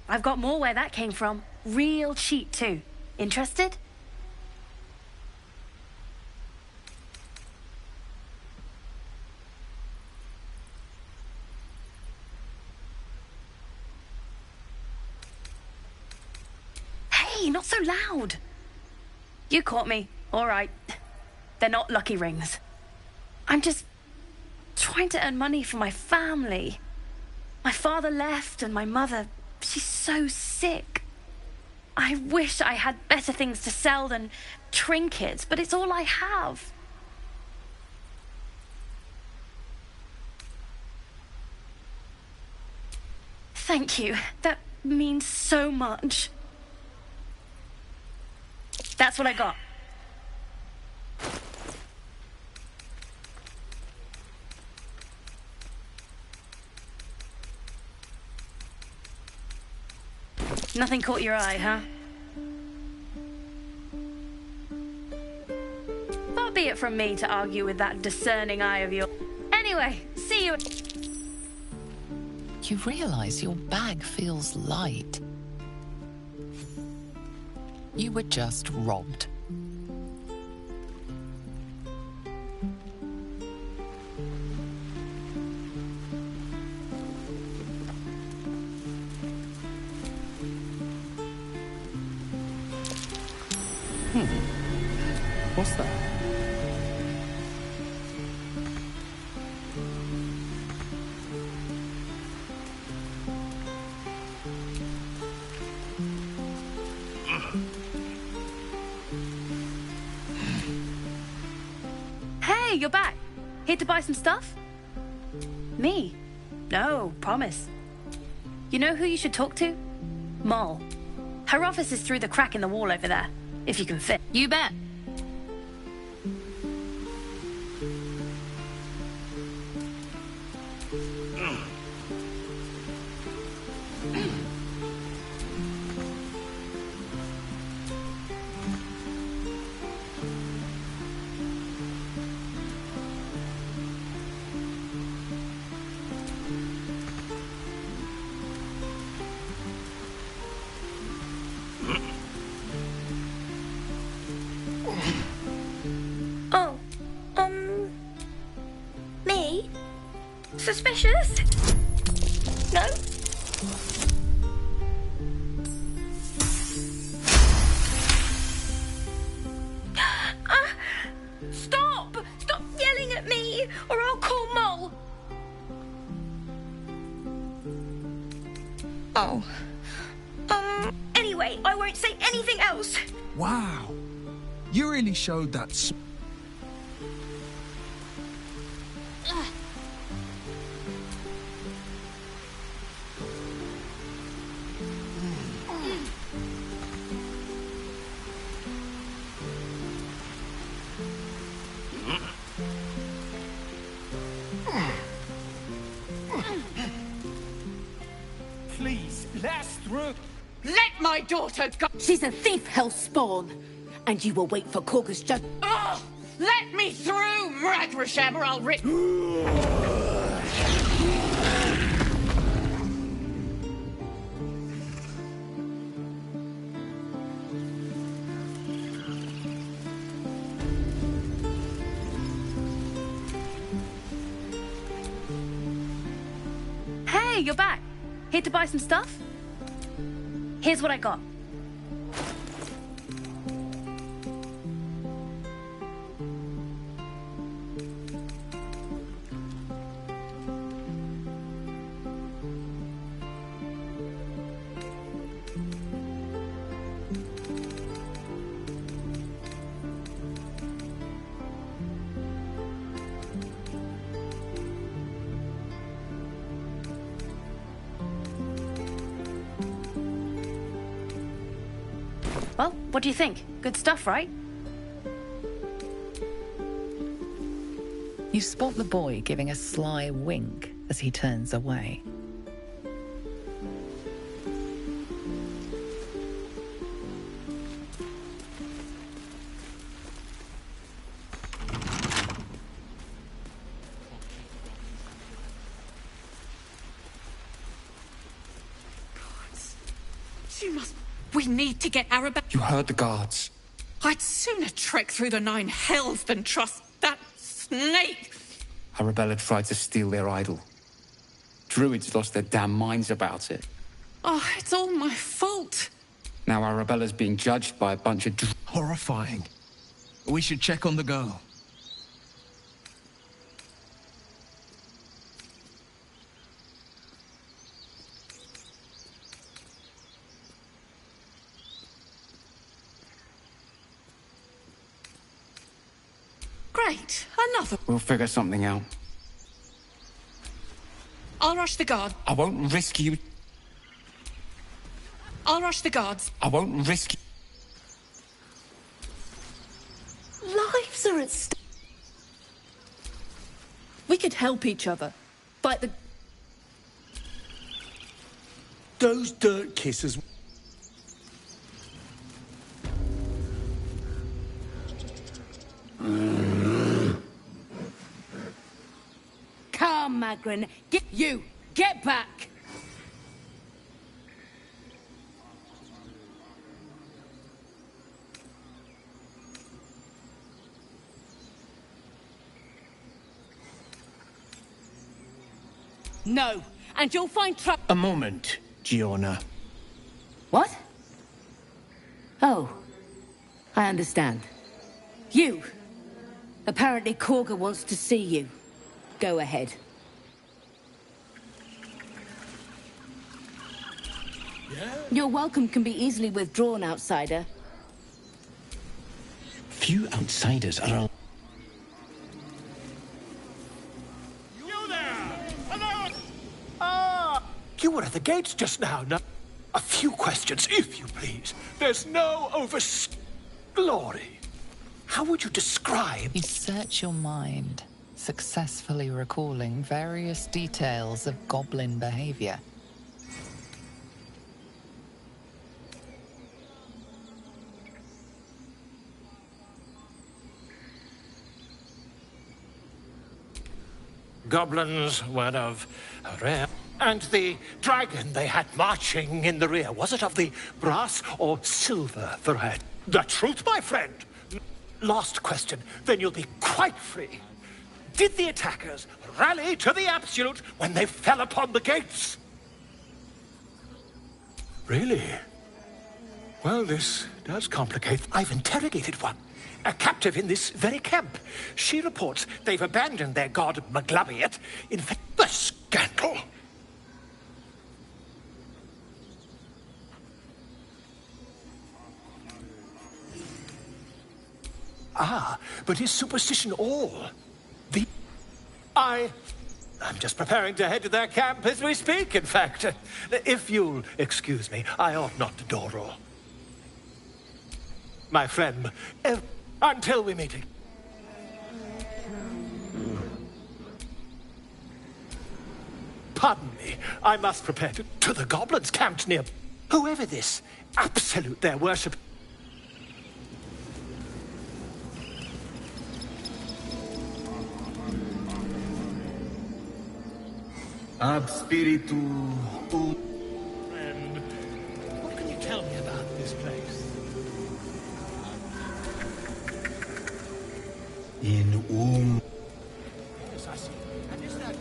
I've got more where that came from. Real cheap, too. Interested? Hey, not so loud. You caught me. All right. They're not lucky rings. I'm just trying to earn money for my family. My father left and my mother, she's so sick. I wish I had better things to sell than trinkets, but it's all I have. Thank you. That means so much. That's what I got. Nothing caught your eye, huh? Far be it from me to argue with that discerning eye of yours. Anyway, see you. You realize your bag feels light. You were just robbed. What's that? Hey, you're back. Here to buy some stuff? Me? No, promise. You know who you should talk to? Moll. Her office is through the crack in the wall over there, if you can fit. You bet. Me? Suspicious? No? Stop! Stop yelling at me, or I'll call Moll. Oh. Anyway, I won't say anything else. Wow. You really showed that. Please, let us through. Let my daughter go! She's a thief, hellspawn. And you will wait for Corker's judge. Oh! Let me through, Ragrasham, or I'll rip. Hey, you're back. Here to buy some stuff? Here's what I got. Well, what do you think? Good stuff, right? You spot the boy giving a sly wink as he turns away. You must... We need to get Arabella... You heard the guards. I'd sooner trek through the 9 hells than trust that snake! Arabella tried to steal their idol. Druids lost their damn minds about it. Oh, it's all my fault. Now Arabella's being judged by a bunch of... Horrifying. We should check on the girl. Great, another. We'll figure something out. I'll rush the guard. I won't risk you... I'll rush the guards. I won't risk you... Lives are at stake. We could help each other. Fight the... Those dirt kissers... Come, Magrin. Get back! No, and you'll find trouble. A moment, Giorna. What? Oh, I understand. You! Apparently Korga wants to see you. Go ahead. Your welcome can be easily withdrawn, outsider. Few outsiders are... You were at the gates just now. Now, a few questions, if you please. There's no glory. How would you describe... You search your mind, successfully recalling various details of goblin behavior. Goblins were of rare... And the dragon they had marching in the rear, was it of the brass or silver variety? The truth, my friend. Last question, then you'll be quite free. Did the attackers rally to the absolute when they fell upon the gates? Really? Well, this does complicate. I've interrogated one, a captive in this very camp. She reports they've abandoned their god Maglabiet. In fact, the scandal. Ah, but is superstition all? I'm just preparing to head to their camp as we speak, in fact. If you'll excuse me, I ought not to dawdle. My friend, until we meet again. Pardon me, I must prepare to the goblins camped near... Whoever this absolute their worship... Ab spiritu... And what can you tell me about this place? In Yes, I see. And is that...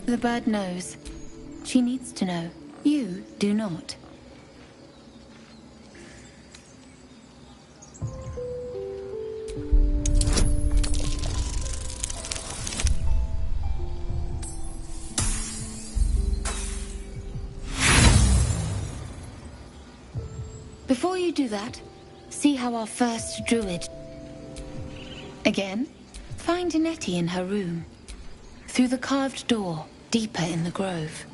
The bird knows. She needs to know. You do not. Before you do that, see how our first druid... Again, find Nettie in her room. Through the carved door, deeper in the grove.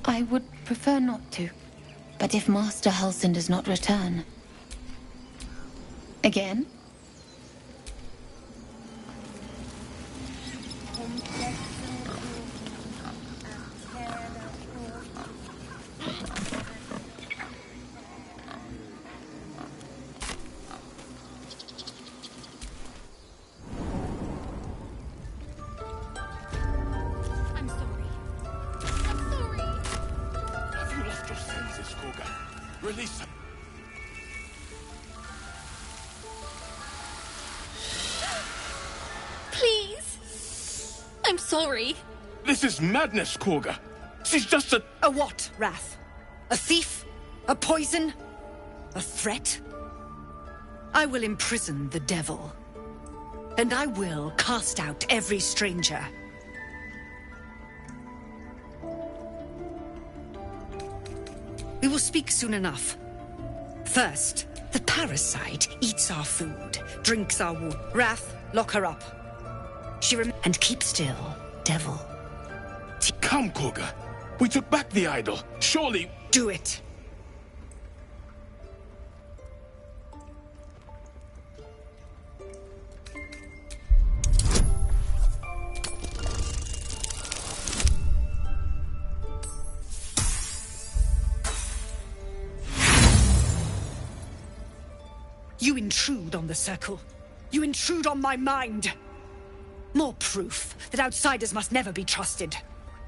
I would prefer not to, but if Master Halsin does not return... Again? Release him. Please. I'm sorry. This is madness, Korga. She's just a... A what, Wrath? A thief? A poison? A threat? I will imprison the devil. And I will cast out every stranger. We will speak soon enough. First, the parasite eats our food, drinks our water. Wrath, lock her up. And keep still, devil. Come, Korga. We took back the idol. Surely... Do it. You intrude on the circle. You intrude on my mind. More proof that outsiders must never be trusted.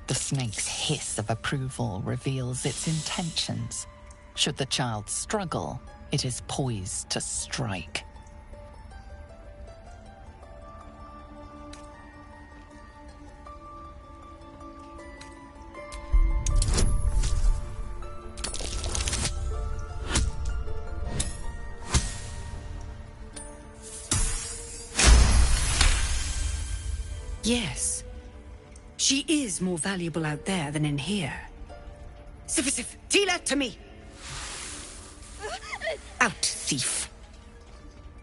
The snake's hiss of approval reveals its intentions. Should the child struggle, it is poised to strike. Yes. She is more valuable out there than in here. Sif, Tila, to me! Out, thief.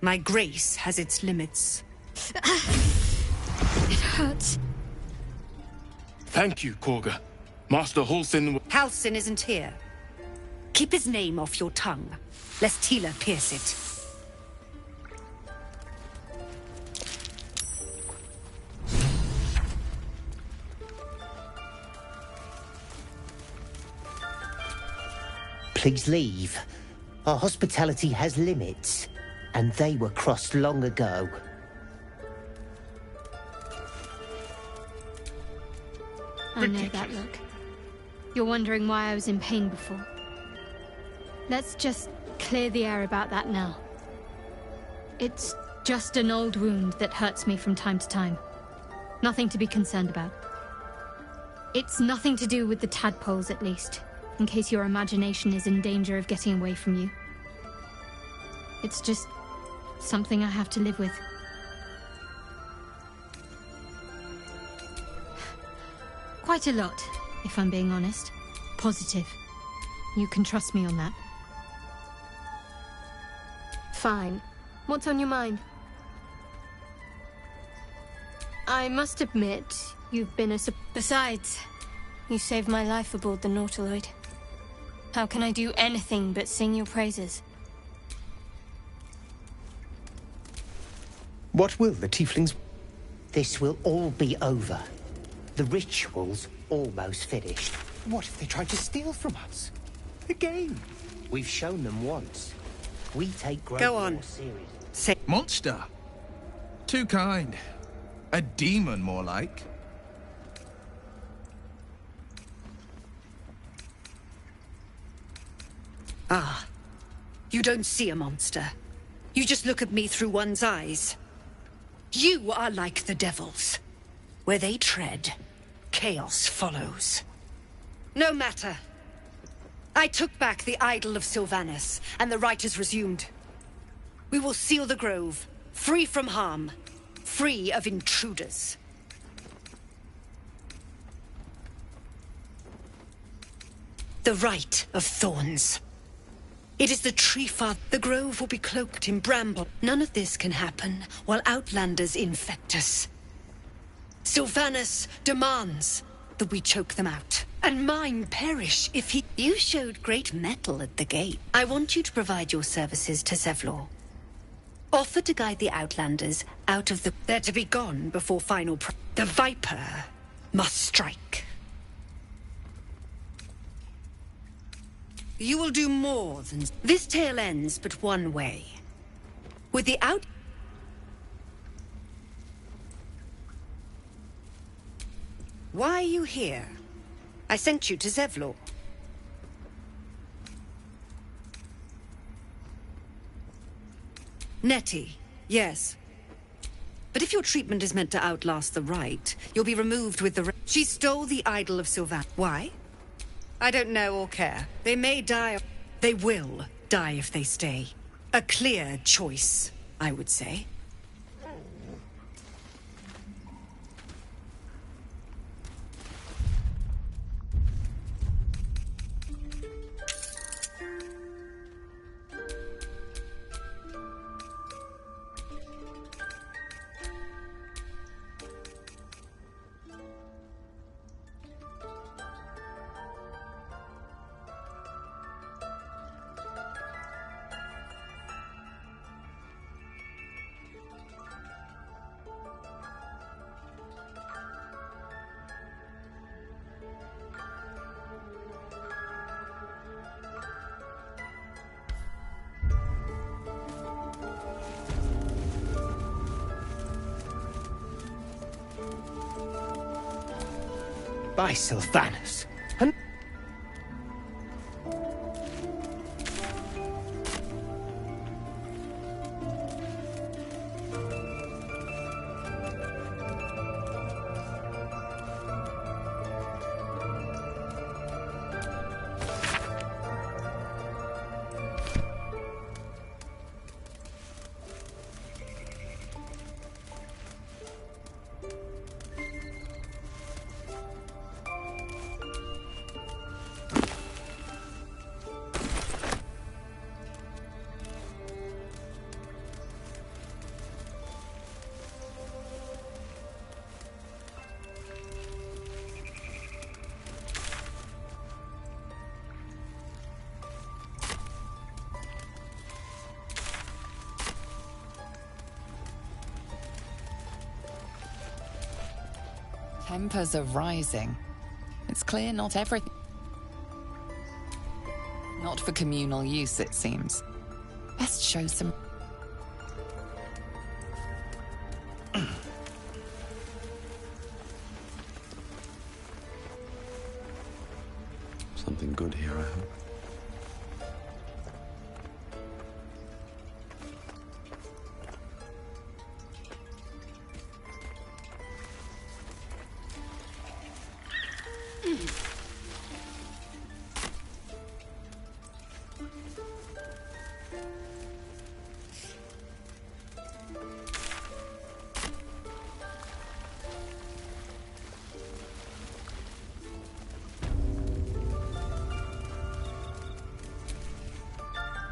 My grace has its limits. It hurts. Thank you, Korga. Master Halsin... Halsin isn't here. Keep his name off your tongue, lest Tila pierce it. Please leave. Our hospitality has limits, and they were crossed long ago. I know that look. You're wondering why I was in pain before. Let's just clear the air about that now. It's just an old wound that hurts me from time to time. Nothing to be concerned about. It's nothing to do with the tadpoles, at least. In case your imagination is in danger of getting away from you. It's just something I have to live with. Quite a lot, if I'm being honest. Positive. You can trust me on that. Fine. What's on your mind? I must admit, you've been Besides, you saved my life aboard the Nautiloid. How can I do anything but sing your praises? What will the tieflings... This will all be over. The ritual's almost finished. What if they tried to steal from us? Again? We've shown them once. We take growth Go on. more serious. Say Monster. Too kind. A demon, more like. Ah. You don't see a monster. You just look at me through one's eyes. You are like the devils. Where they tread, chaos follows. No matter. I took back the idol of Sylvanus, and the rite is resumed. We will seal the grove, free from harm, free of intruders. The rite of thorns. It is the tree father. The grove will be cloaked in bramble. None of this can happen while outlanders infect us. Sylvanus demands that we choke them out. And mine perish if he... You showed great mettle at the gate. I want you to provide your services to Zevlor. Offer to guide the outlanders out of the... They're to be gone before final... The Viper must strike. You will do more than... This tale ends but one way. With the out... Why are you here? I sent you to Zevlor. Nettie, yes. But if your treatment is meant to outlast the rite, you'll be removed with the... She stole the idol of Sylvan. Why? I don't know or care. They may die. They will die if they stay. A clear choice, I would say. By Sylvanus. Tempers are rising. It's clear not everything... Not for communal use, it seems. Best show some... Something good here, I hope.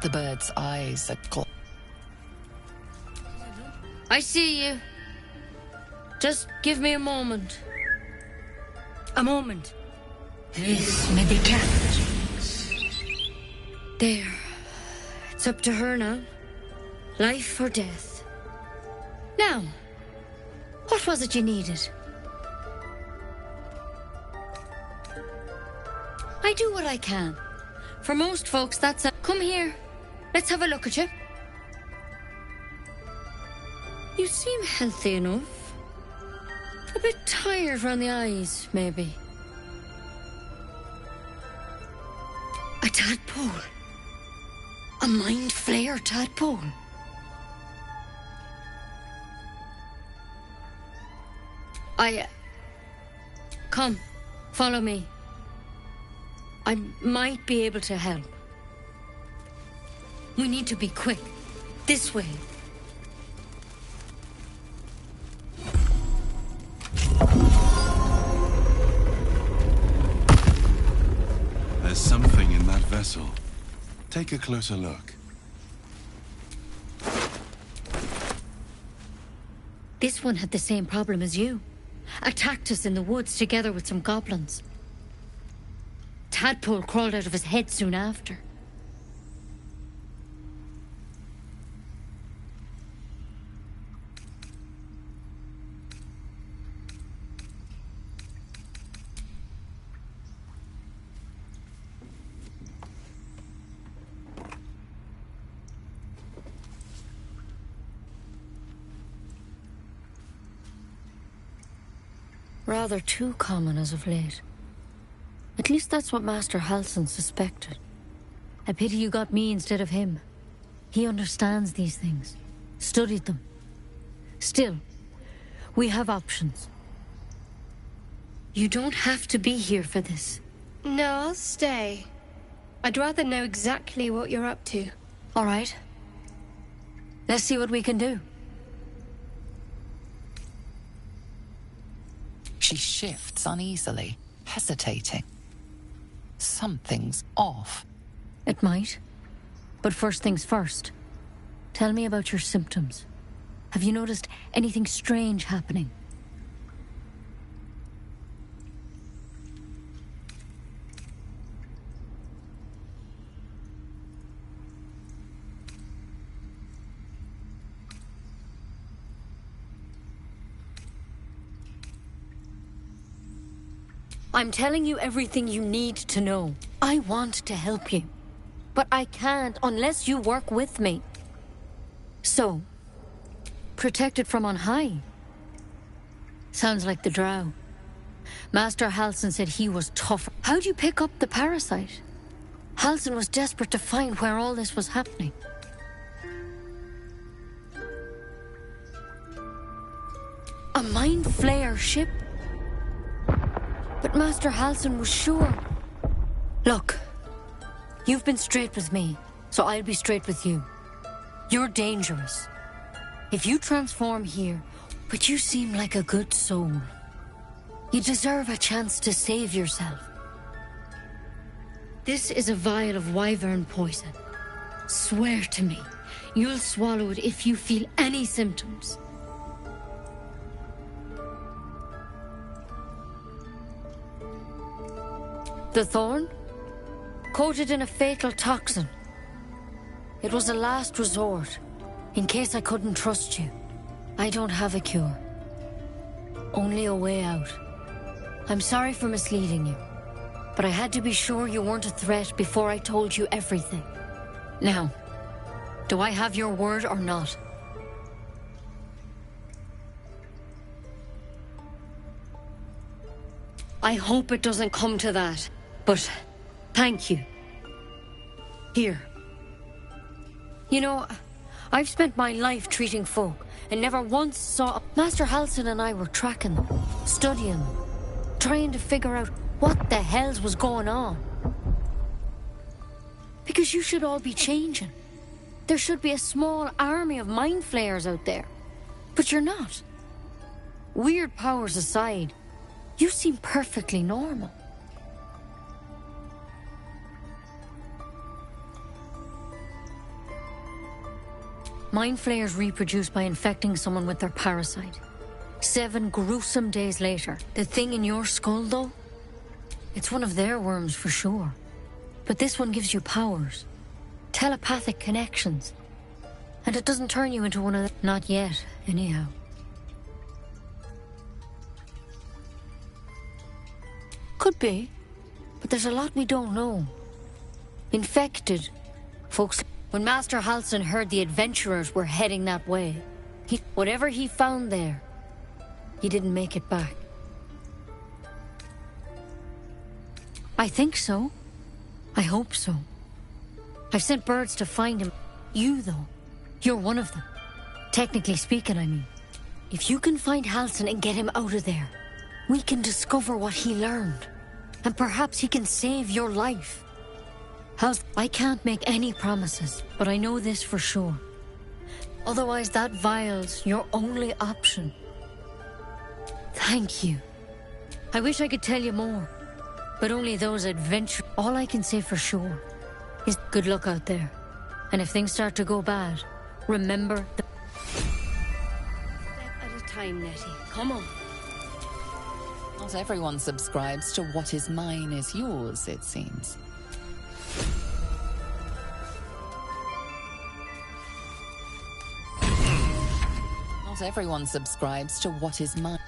The bird's eyes are... I see you. Just give me a moment. A moment. This may be kept. There. It's up to her now. Life or death. Now, what was it you needed? I do what I can. For most folks, that's a... Come here. Let's have a look at you. You seem healthy enough. A bit tired around the eyes, maybe. A tadpole. A mind flayer tadpole. Come, follow me. I might be able to help. We need to be quick. This way. There's something in that vessel. Take a closer look. This one had the same problem as you. Attacked us in the woods together with some goblins. Tadpole crawled out of his head soon after. Rather too common as of late. At least that's what Master Halsin suspected. A pity you got me instead of him. He understands these things. Studied them. Still, we have options. You don't have to be here for this. No, I'll stay. I'd rather know exactly what you're up to. All right. Let's see what we can do. She shifts uneasily, hesitating. Something's off. It might. But first things first. Tell me about your symptoms. Have you noticed anything strange happening? I'm telling you everything you need to know. I want to help you. But I can't unless you work with me. So, protected from on high. Sounds like the drow. Master Halsin said he was tough. How'd you pick up the parasite? Halsin was desperate to find where all this was happening. A mind flayer ship? But Master Halsin was sure. Look, you've been straight with me, so I'll be straight with you. You're dangerous. If you transform here, but you seem like a good soul, you deserve a chance to save yourself. This is a vial of wyvern poison. Swear to me, you'll swallow it if you feel any symptoms. The thorn? Coated in a fatal toxin. It was a last resort, in case I couldn't trust you. I don't have a cure. Only a way out. I'm sorry for misleading you, but I had to be sure you weren't a threat before I told you everything. Now, do I have your word or not? I hope it doesn't come to that. But, thank you. Here. You know, I've spent my life treating folk, and never once saw... Master Halsin and I were tracking them, studying them, trying to figure out what the hells was going on. Because you should all be changing. There should be a small army of mind flayers out there. But you're not. Weird powers aside, you seem perfectly normal. Mind flayers reproduce by infecting someone with their parasite. 7 gruesome days later. The thing in your skull, though? It's one of their worms for sure. But this one gives you powers. Telepathic connections. And it doesn't turn you into one of them. Not yet, anyhow. Could be. But there's a lot we don't know. Infected. Folks... When Master Halsin heard the adventurers were heading that way, whatever he found there, he didn't make it back. I think so. I hope so. I've sent birds to find him. You, though, you're one of them. Technically speaking, I mean. If you can find Halsin and get him out of there, we can discover what he learned. And perhaps he can save your life. I can't make any promises, but I know this for sure. Otherwise, that vial's your only option. Thank you. I wish I could tell you more, but only those adventure. All I can say for sure is good luck out there. And if things start to go bad, remember the... Step at a time, Nettie. Come on. Not everyone subscribes to what is mine is yours, it seems. Not everyone subscribes to what is mine.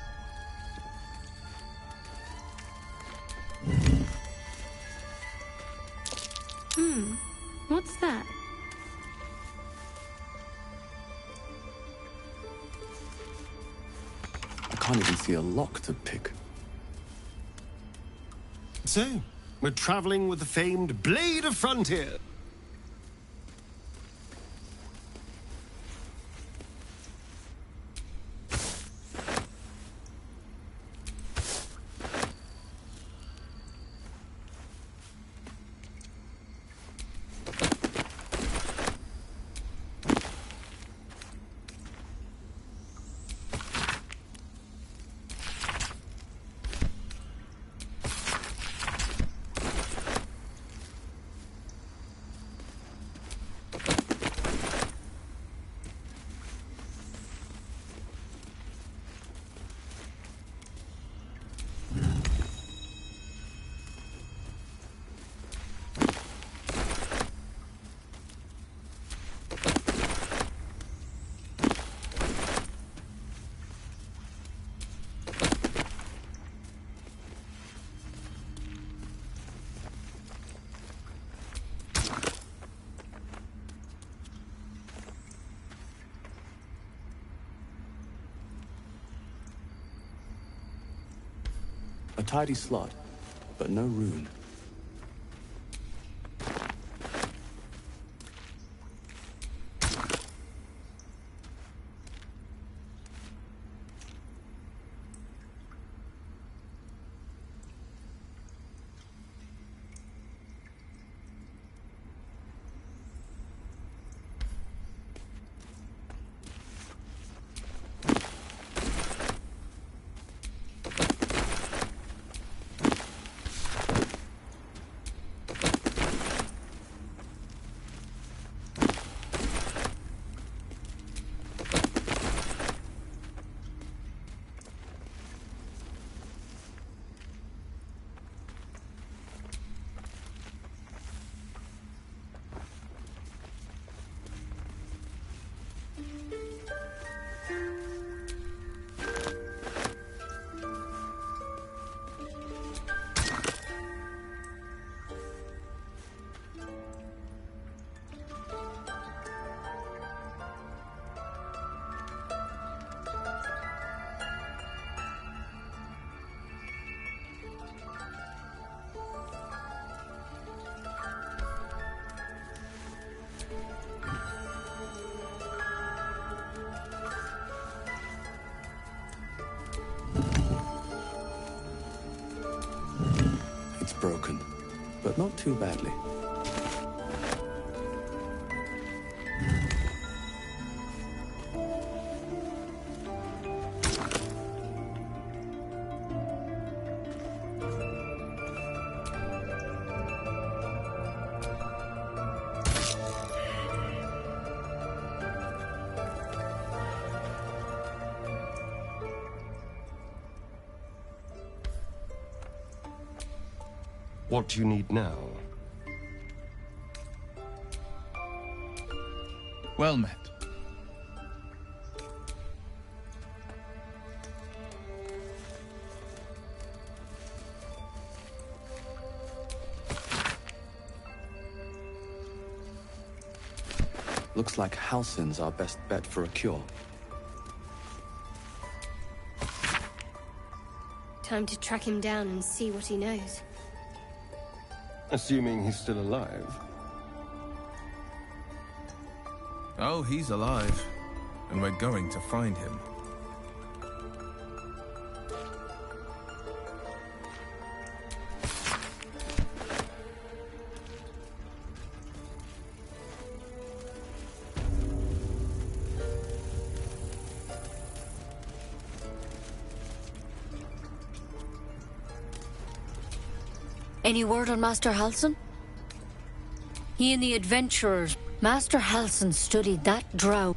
What's that? I can't even see a lock to pick. So, we're traveling with the famed Blade of Frontier. A tidy slot, but no rune. It's broken, but not too badly. What do you need now? Well met. Looks like Halsin's our best bet for a cure. Time to track him down and see what he knows. Assuming he's still alive. Oh, he's alive. And we're going to find him. Any word on Master Halsin? He and the adventurers. Master Halsin studied that drow.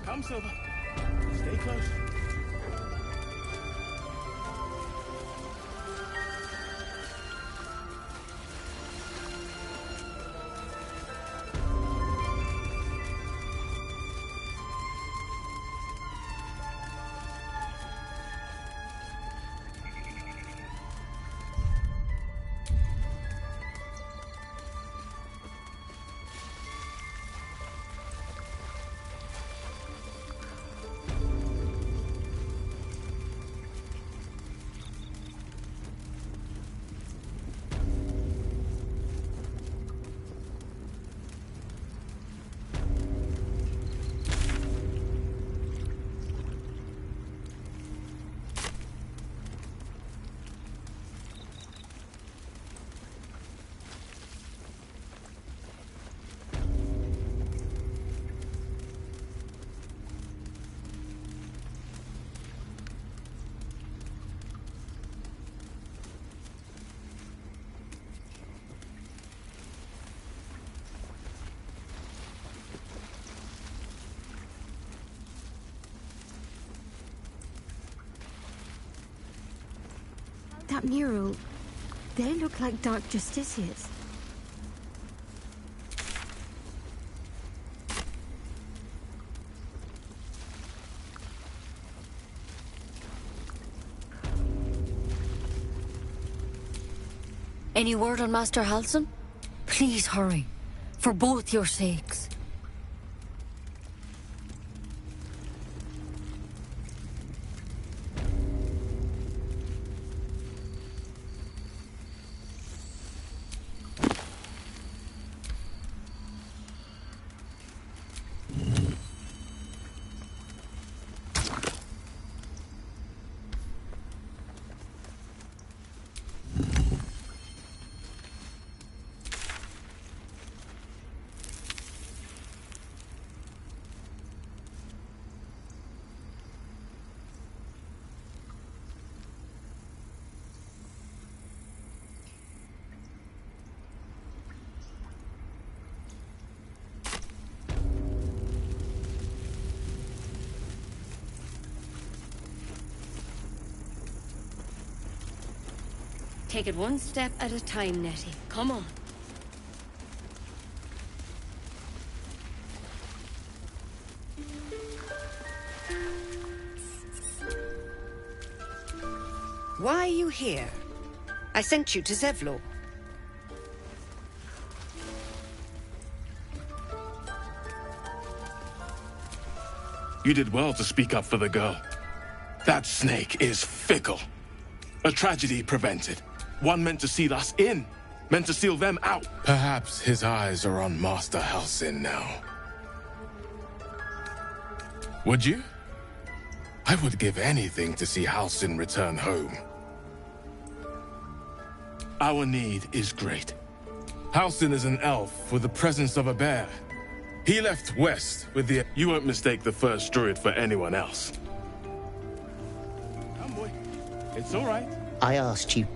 Come, Silver. Stay close. That mural, they look like Dark Justiciars. Any word on Master Halsin? Please hurry, for both your sakes. Take it one step at a time, Nettie. Come on. Why are you here? I sent you to Zevlor. You did well to speak up for the girl. That snake is fickle. A tragedy prevented. One meant to seal us in, meant to seal them out. Perhaps his eyes are on Master Halsin now. Would you? I would give anything to see Halsin return home. Our need is great. Halsin is an elf with the presence of a bear. He left west with the... You won't mistake the first druid for anyone else. Come, boy. It's all right. I asked you.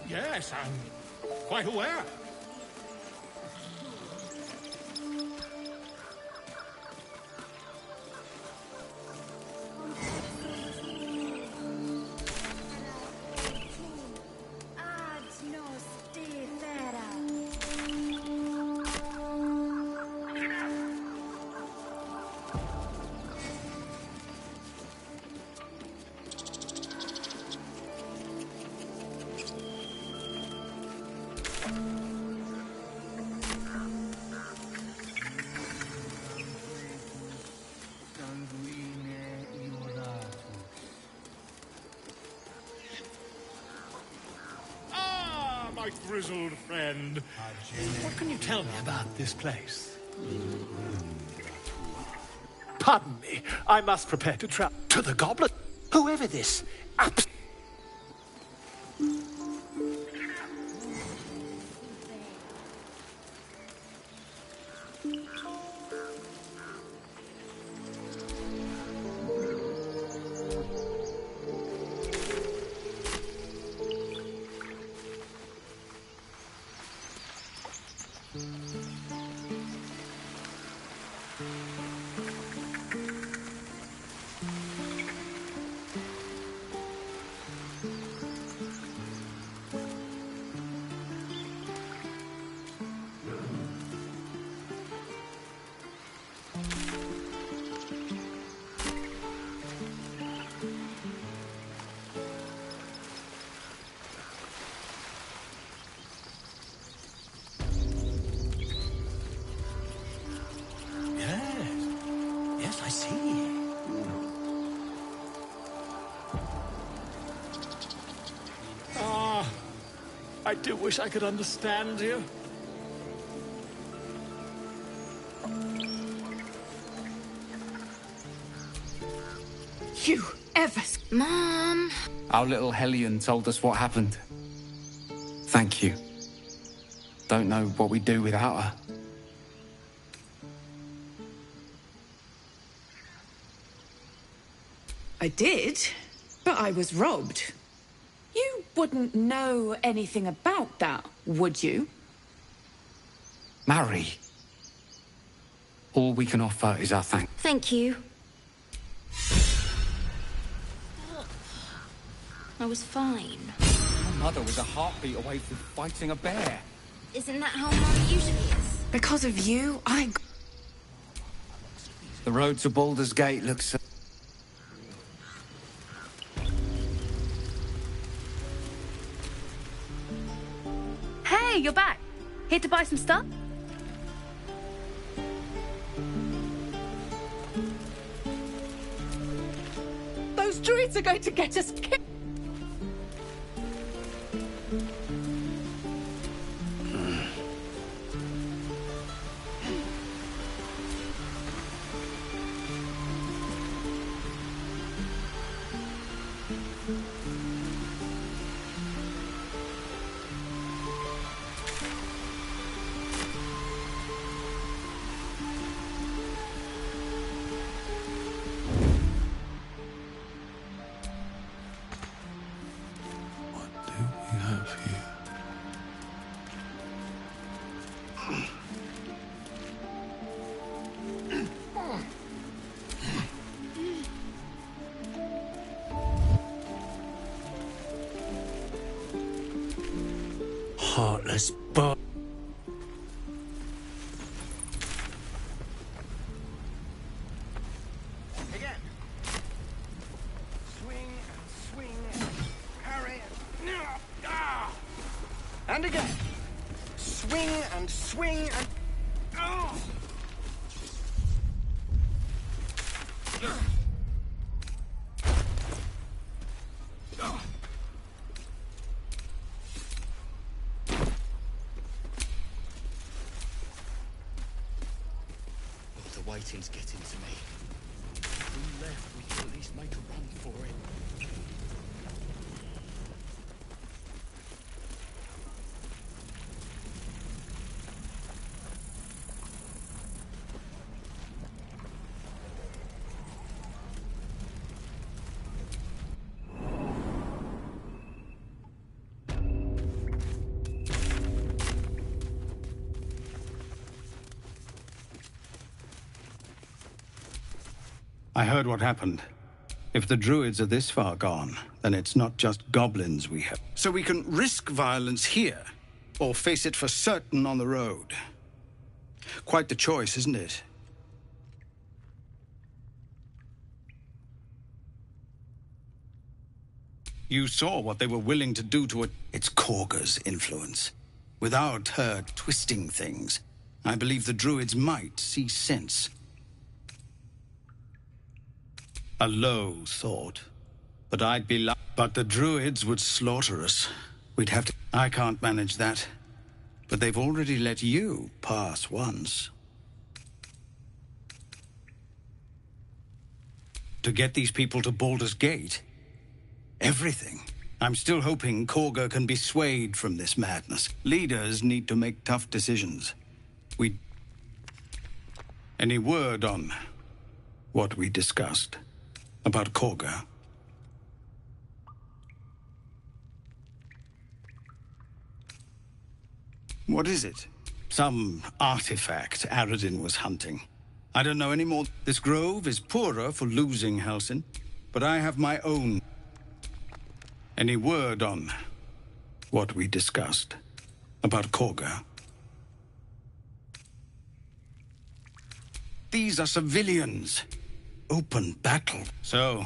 Yes, I'm quite aware. my grizzled friend. What can you tell me about this place? Pardon me, I must prepare to travel to the Goblin. Whoever this Yes, I see. Ah, I do wish I could understand you. You ever... Mom! Our little Hellion told us what happened. Thank you. Don't know what we'd do without her. I did, but I was robbed. You wouldn't know anything about that, would you? Mary. All we can offer is our thanks. Thank you. I was fine. My mother was a heartbeat away from fighting a bear. Isn't that how Mom usually is? Because of you, The road to Baldur's Gate looks... Hey, you're back. Here to buy some stuff? Those druids are going to get us killed. Heartless bar. Again. Swing and swing and parry and... Ah! And again. Swing and swing and... Oh! The waiting's getting to me. If we left, we could at least make a run for it. I heard what happened. If the druids are this far gone, then it's not just goblins we have. So we can risk violence here, or face it for certain on the road. Quite the choice, isn't it? You saw what they were willing to do to it. It's Korga's influence. Without her twisting things, I believe the druids might see sense. A low thought. But I'd be but the druids would slaughter us. We'd have to... I can't manage that. But they've already let you pass once. To get these people to Baldur's Gate? Everything. I'm still hoping Korga can be swayed from this madness. Leaders need to make tough decisions. Any word on what we discussed about Korga? What is it? Some artifact Aradin was hunting. I don't know any more. This grove is poorer for losing Halsin, but I have my own. Any word on what we discussed about Korga? These are civilians. Open battle. So,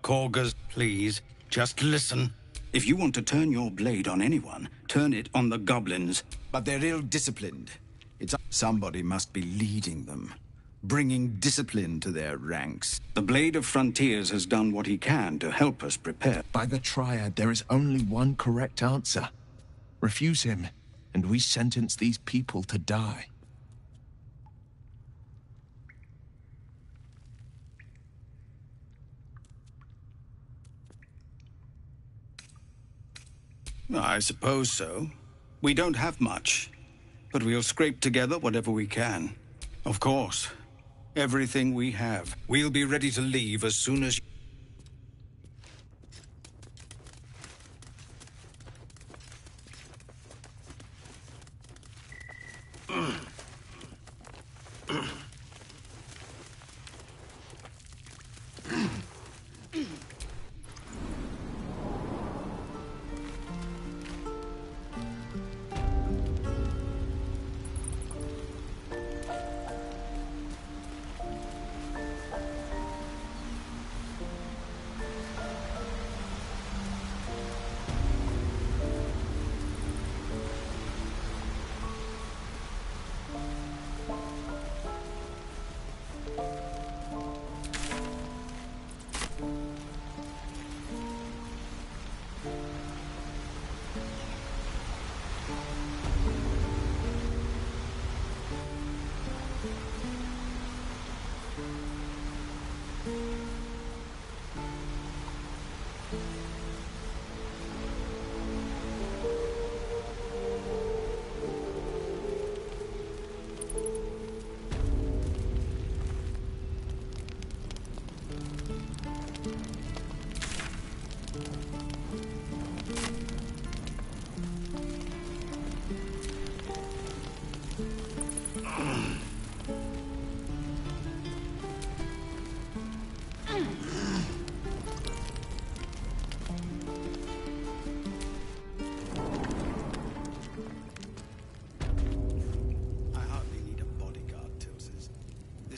Korgas, please, just listen. If you want to turn your blade on anyone, turn it on the goblins. But they're ill-disciplined. Somebody must be leading them, bringing discipline to their ranks. The Blade of Frontiers has done what he can to help us prepare. By the Triad, there is only one correct answer. Refuse him, and we sentence these people to die. I suppose so. We don't have much, but we'll scrape together whatever we can. Of course. Everything we have. We'll be ready to leave as soon as...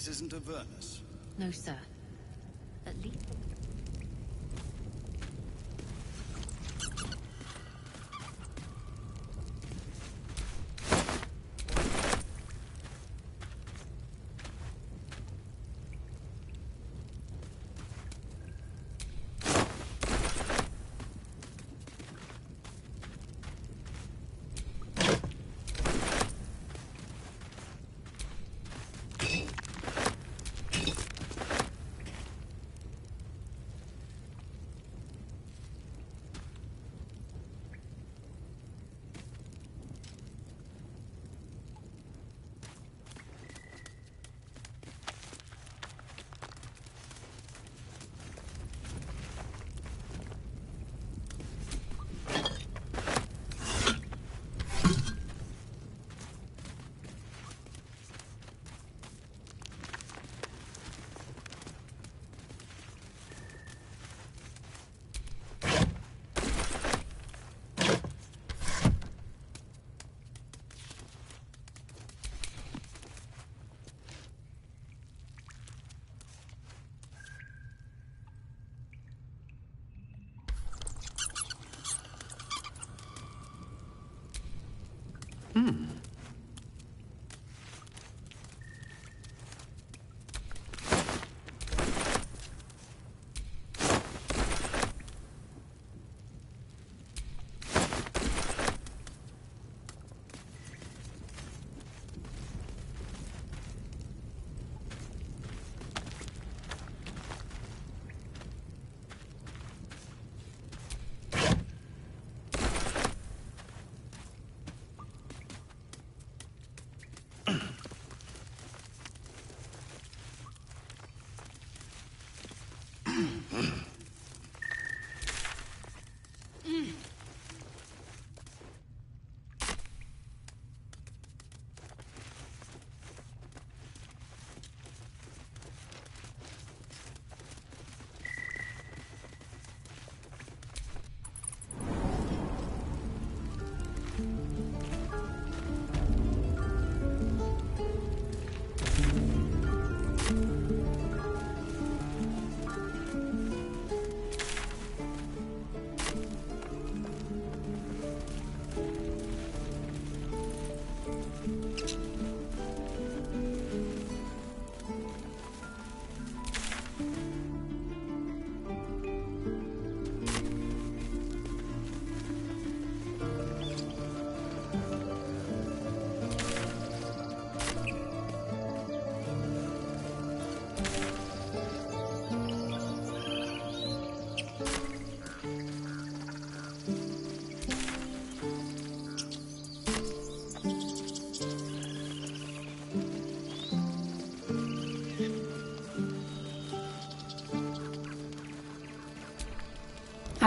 Isn't Avernus? No, sir. At least...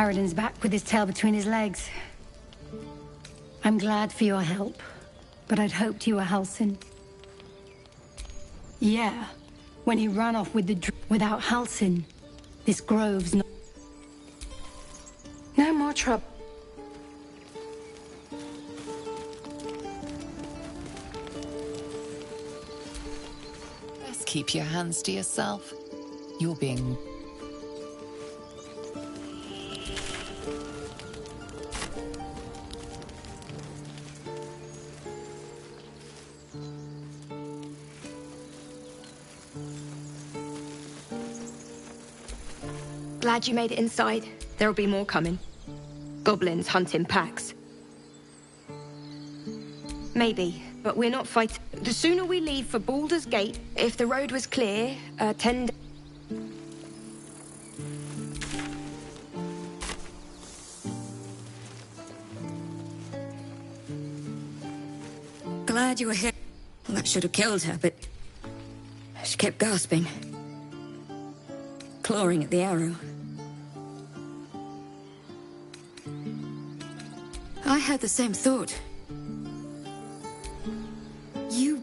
Aradin's back with his tail between his legs. I'm glad for your help, but I'd hoped you were Halsin. Yeah, when he ran off with without Halsin, this grove's not... No more trouble. Best keep your hands to yourself. You're being... Glad you made it inside. There'll be more coming. Goblins hunt in packs. Maybe, but we're not fighting. The sooner we leave for Baldur's Gate, if the road was clear, 10 days. Glad you were here. Well, that should have killed her, but she kept gasping, clawing at the arrow. I had the same thought. You...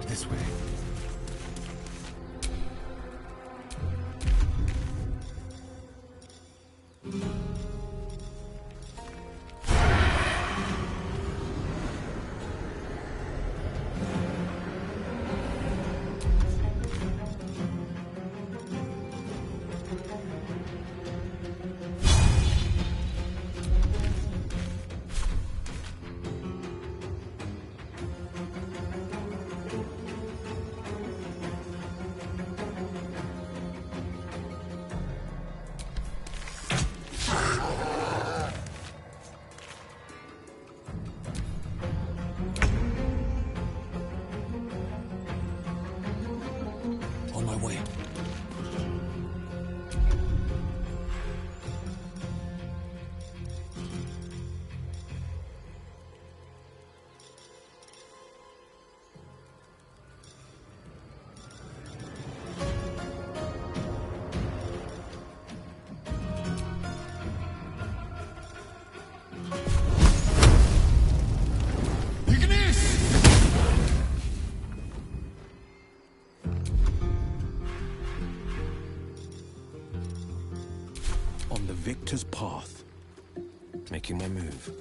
This way. On my way. On the victor's path. Making my move.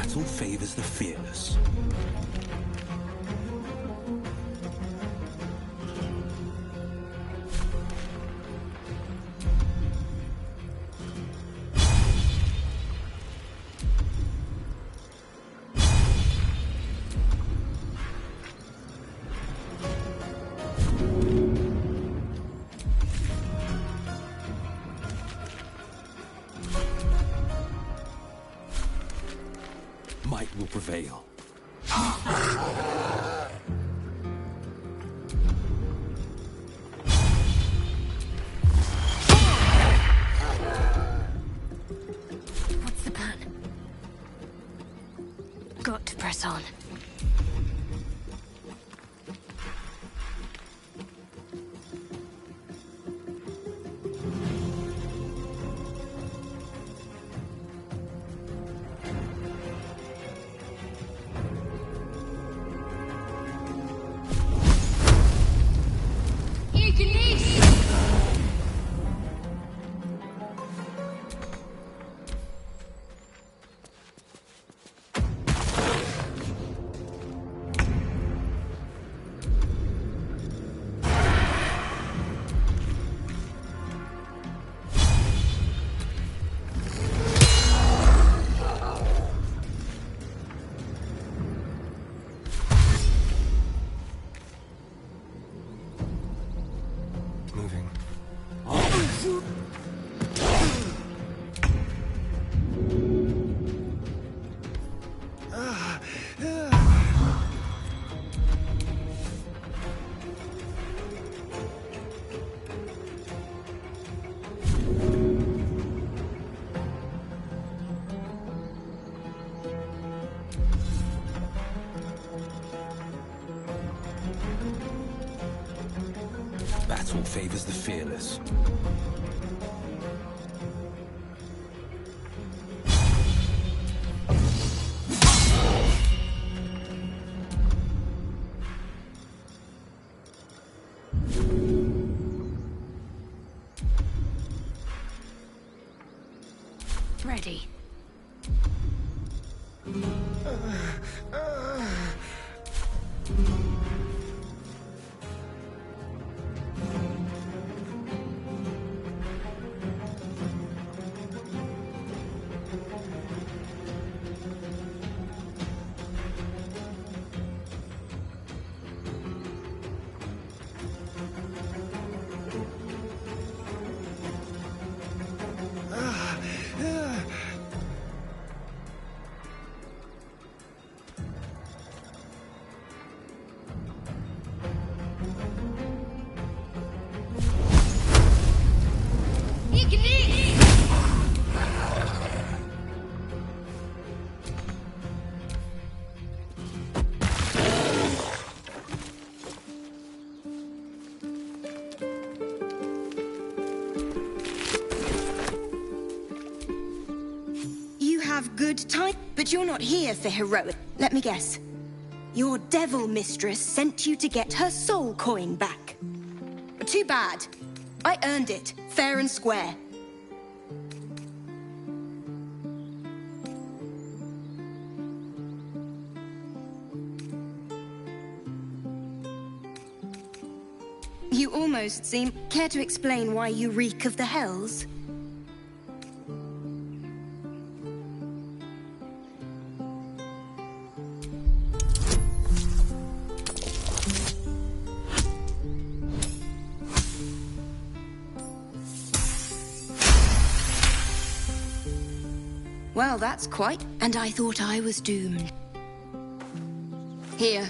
Battle favors the fearless. Might will prevail. What's the plan? Got to press on. Moving. Battle favors the fearless. Ready. You have good time, but you're not here for heroic. Let me guess. Your devil mistress sent you to get her soul coin back. Too bad. I earned it, fair and square. You almost seem... Care to explain why you reek of the hells? Well, that's quite... And I thought I was doomed. Here.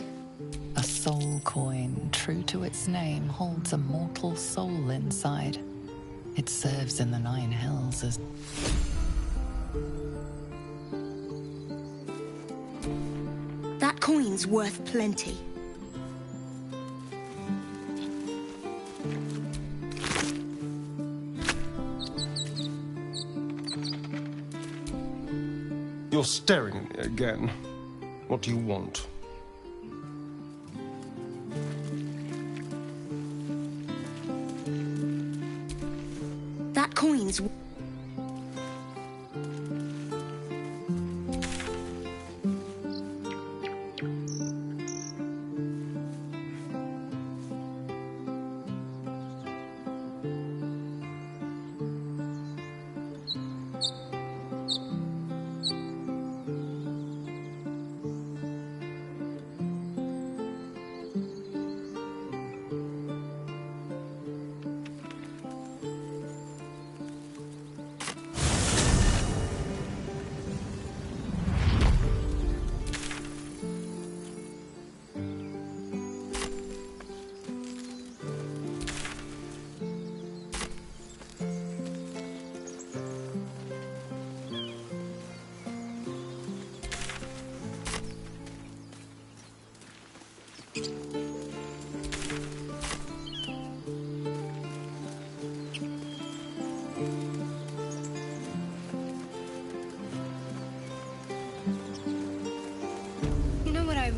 A soul coin, true to its name, holds a mortal soul inside. It serves in the Nine Hells as... That coin's worth plenty. You're staring at me again. What do you want? That coin's...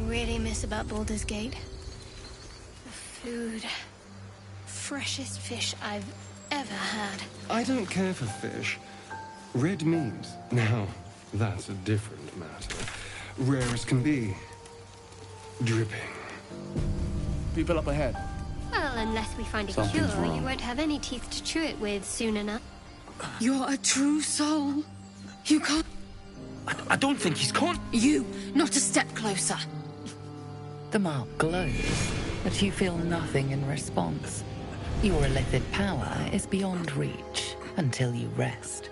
really miss about Baldur's Gate? The food. Freshest fish I've ever had. I don't care for fish. Red meat, now, that's a different matter. Rare as can be. Dripping. People up ahead. Well, unless we find a Something's cure, wrong. you won't have any teeth to chew it with soon enough. You're a true soul. You can't... I don't think he's con. You, not a step closer. The mark glows, but you feel nothing in response. Your illithid power is beyond reach until you rest.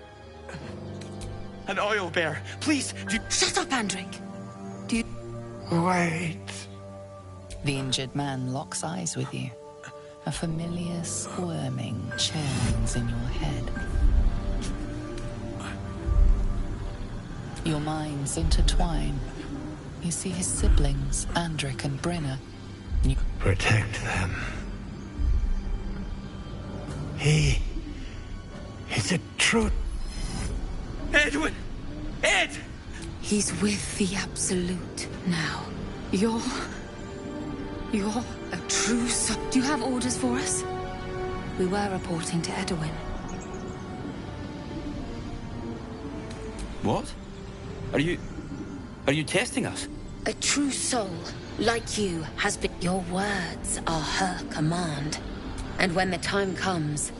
An oil bear. Please, Shut up, Andric. Do you... Wait. The injured man locks eyes with you. A familiar squirming churns in your head. Your minds intertwine. You see his siblings, Andric and Brenna. Protect them. He's a true... Edwin! Ed! He's with the Absolute now. You're a true soul. Do you have orders for us? We were reporting to Edwin. What? Are you testing us? A true soul, like you, has been... Your words are her command. And when the time comes,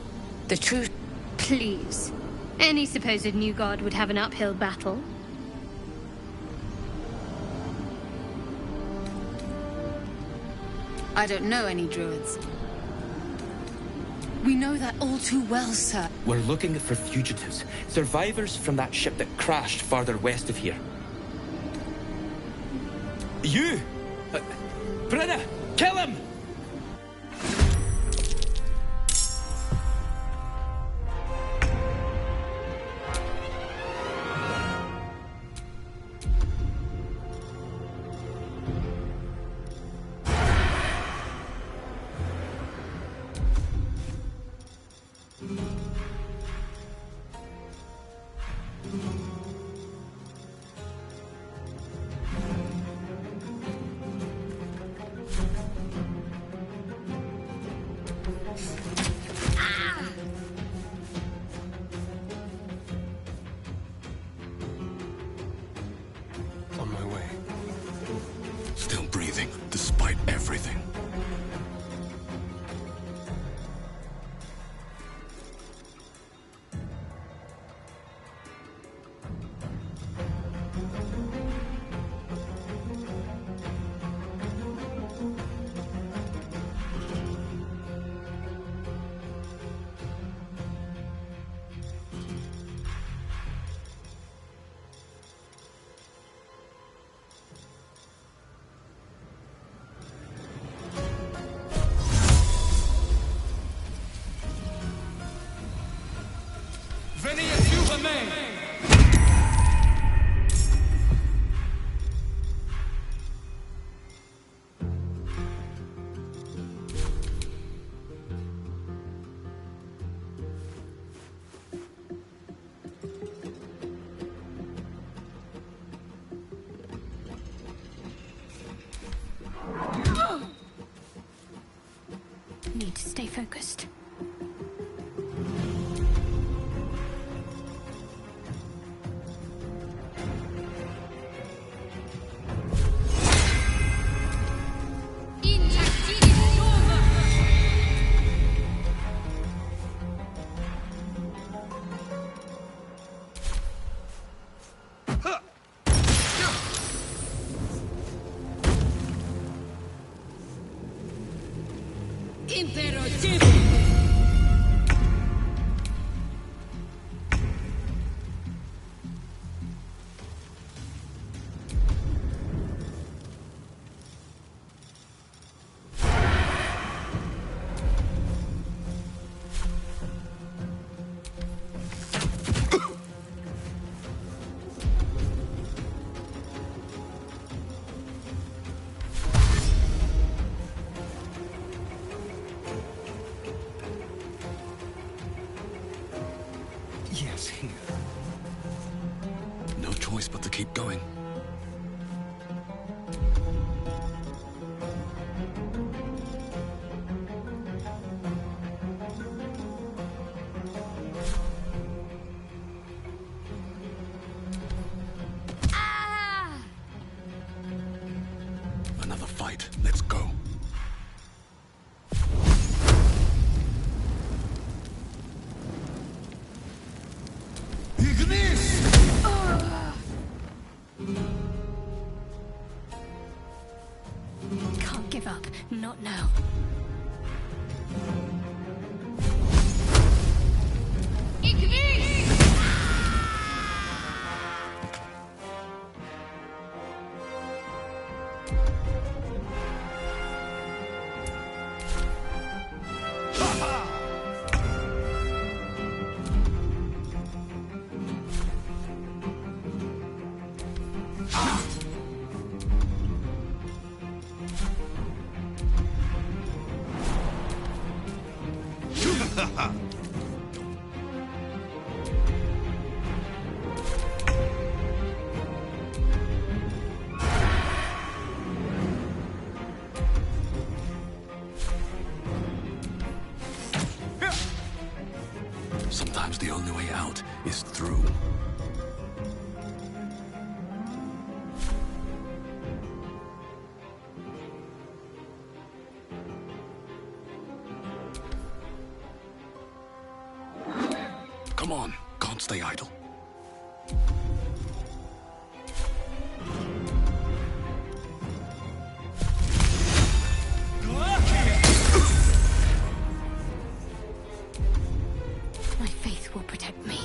the truth... Please. Any supposed new god would have an uphill battle. I don't know any druids. We know that all too well, sir. We're looking for fugitives. Survivors from that ship that crashed farther west of here. You! Brenna! Kill him! On my way. Still breathing, despite everything. Need to stay focused. Yes, here. No choice but to keep going. right. Let's go. Can't give up. Not now. Sometimes the only way out is through. Come on, can't stay idle. My faith will protect me.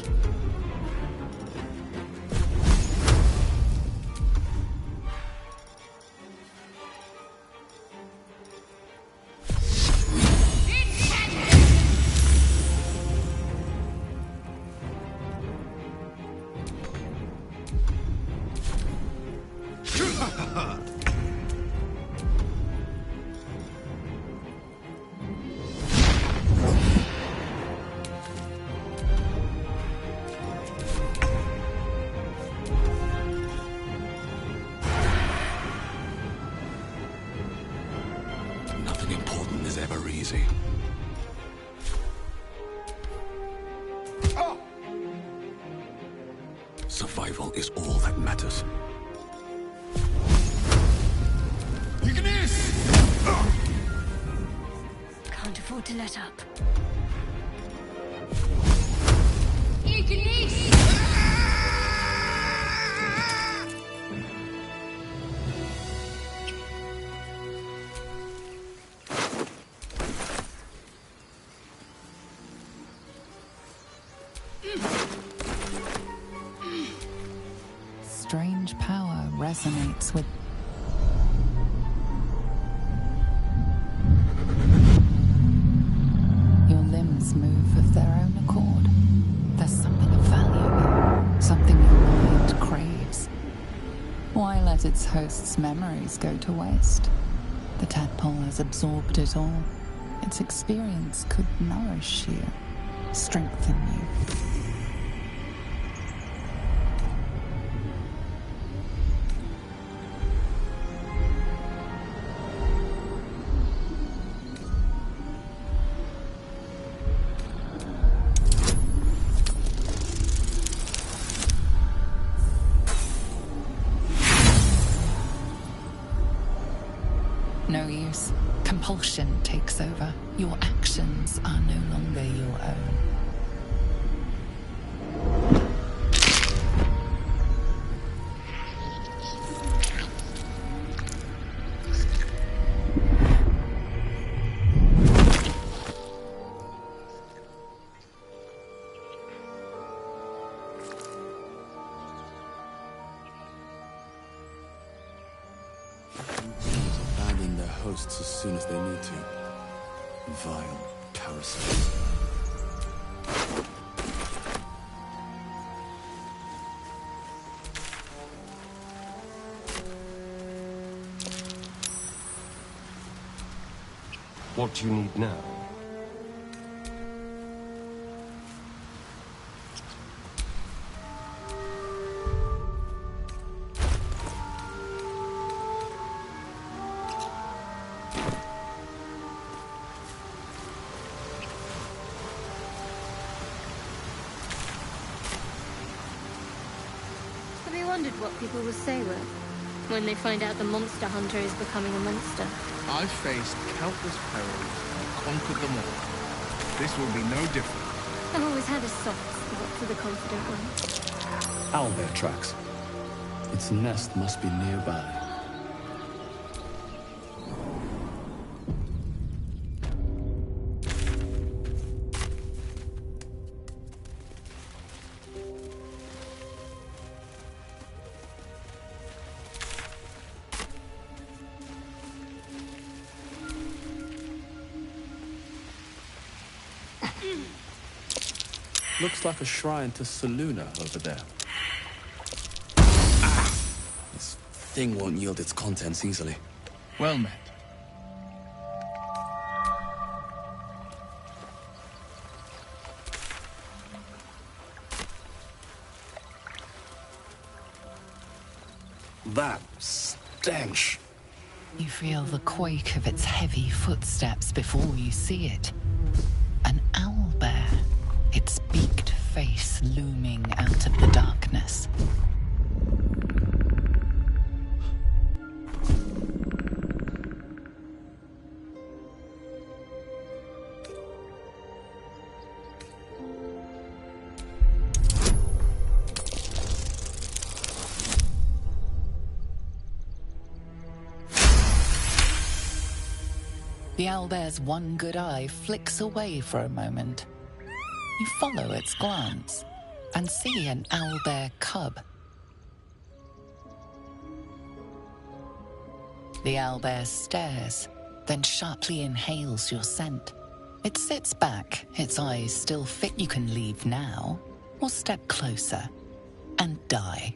Nothing important is ever easy. Survival is all that matters. Can't afford to let up. Strange power resonates with... Your limbs move of their own accord. There's something of value, something your mind craves. Why let its host's memories go to waste? The tadpole has absorbed it all. Its experience could nourish you, strengthen you. No use. Compulsion takes over. Your actions are no longer your own. Abandon their hosts as soon as they need to. Vile parasites. What do you need now? Have you wondered what people will say when When they find out the monster hunter is becoming a monster. I've faced countless perils and conquered them all. This will be no different. I've always had a soft spot for the confident one. Owlbear tracks. Its nest must be nearby. Looks like a shrine to Saluna over there. This thing won't yield its contents easily. Well met. That stench. You feel the quake of its heavy footsteps before you see it. An owlbear, its beaked face looming out of the darkness. The owlbear's one good eye flicks away for a moment. You follow its glance and see an owlbear cub. The owlbear stares, then sharply inhales your scent. It sits back, its eyes still fit. You can leave now, or step closer and die.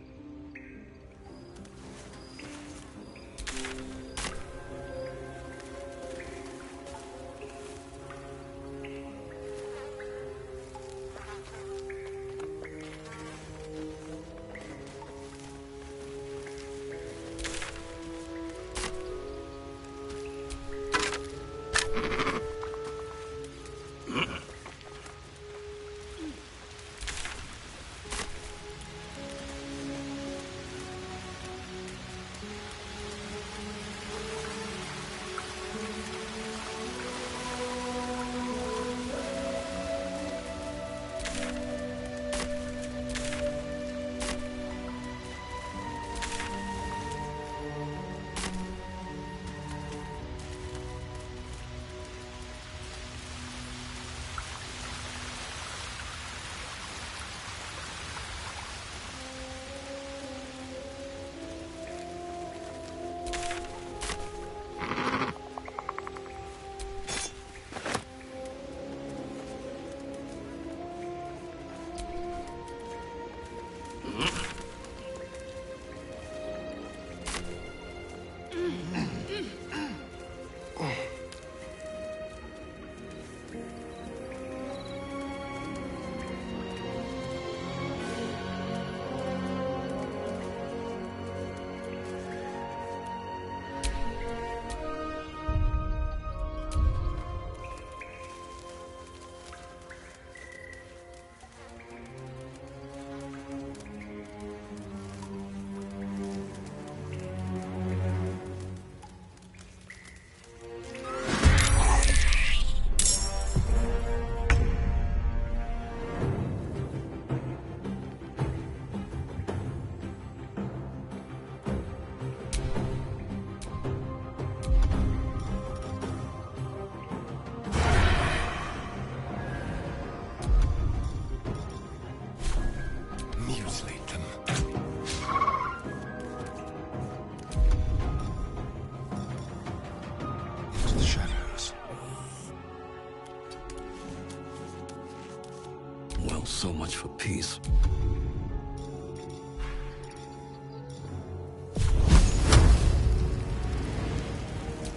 So much for peace.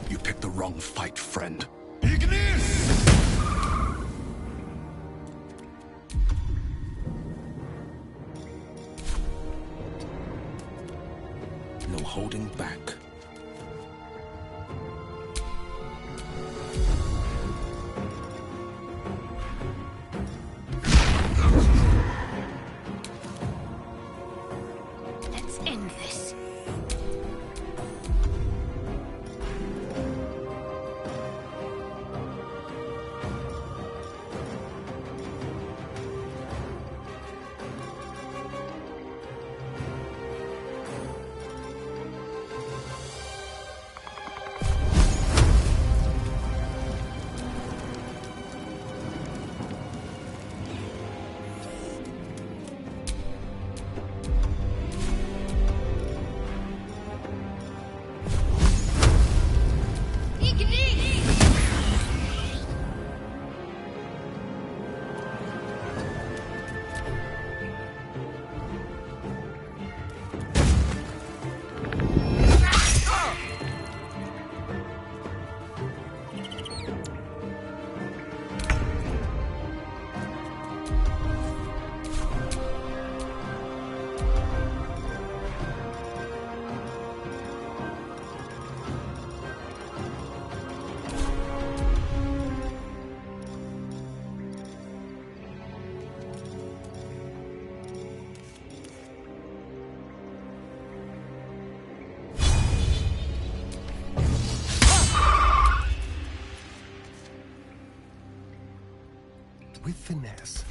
You picked the wrong fight, friend. No holding back. finesse.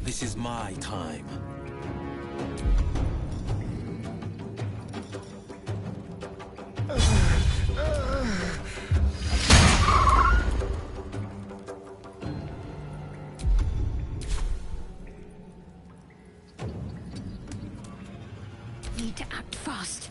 This is my time. Need to act fast.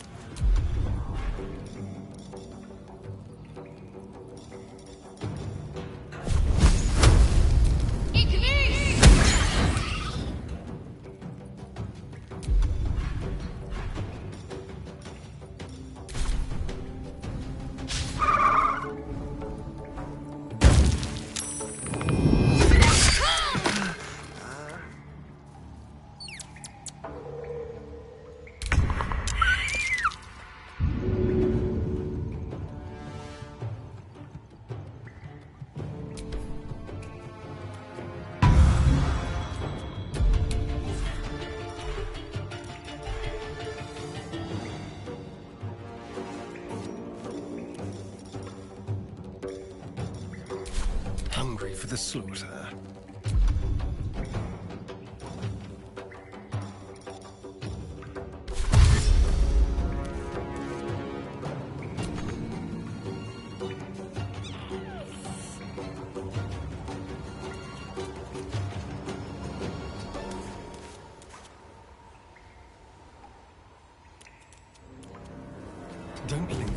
Hungry for the slaughter. Don't linger.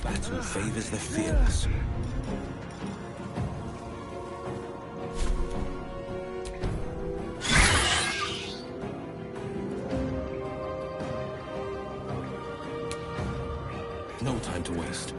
Battle favors the fearless. No time to waste.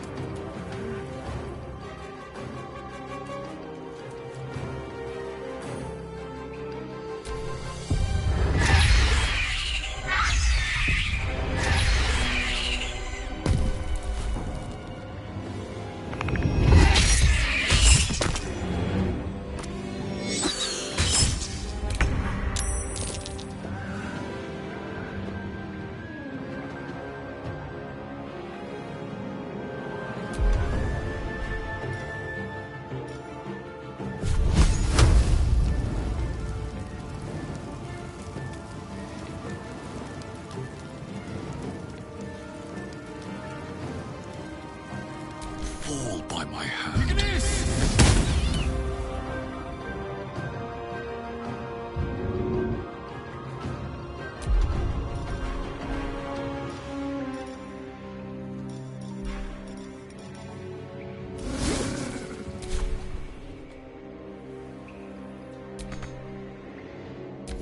Fall by my hand.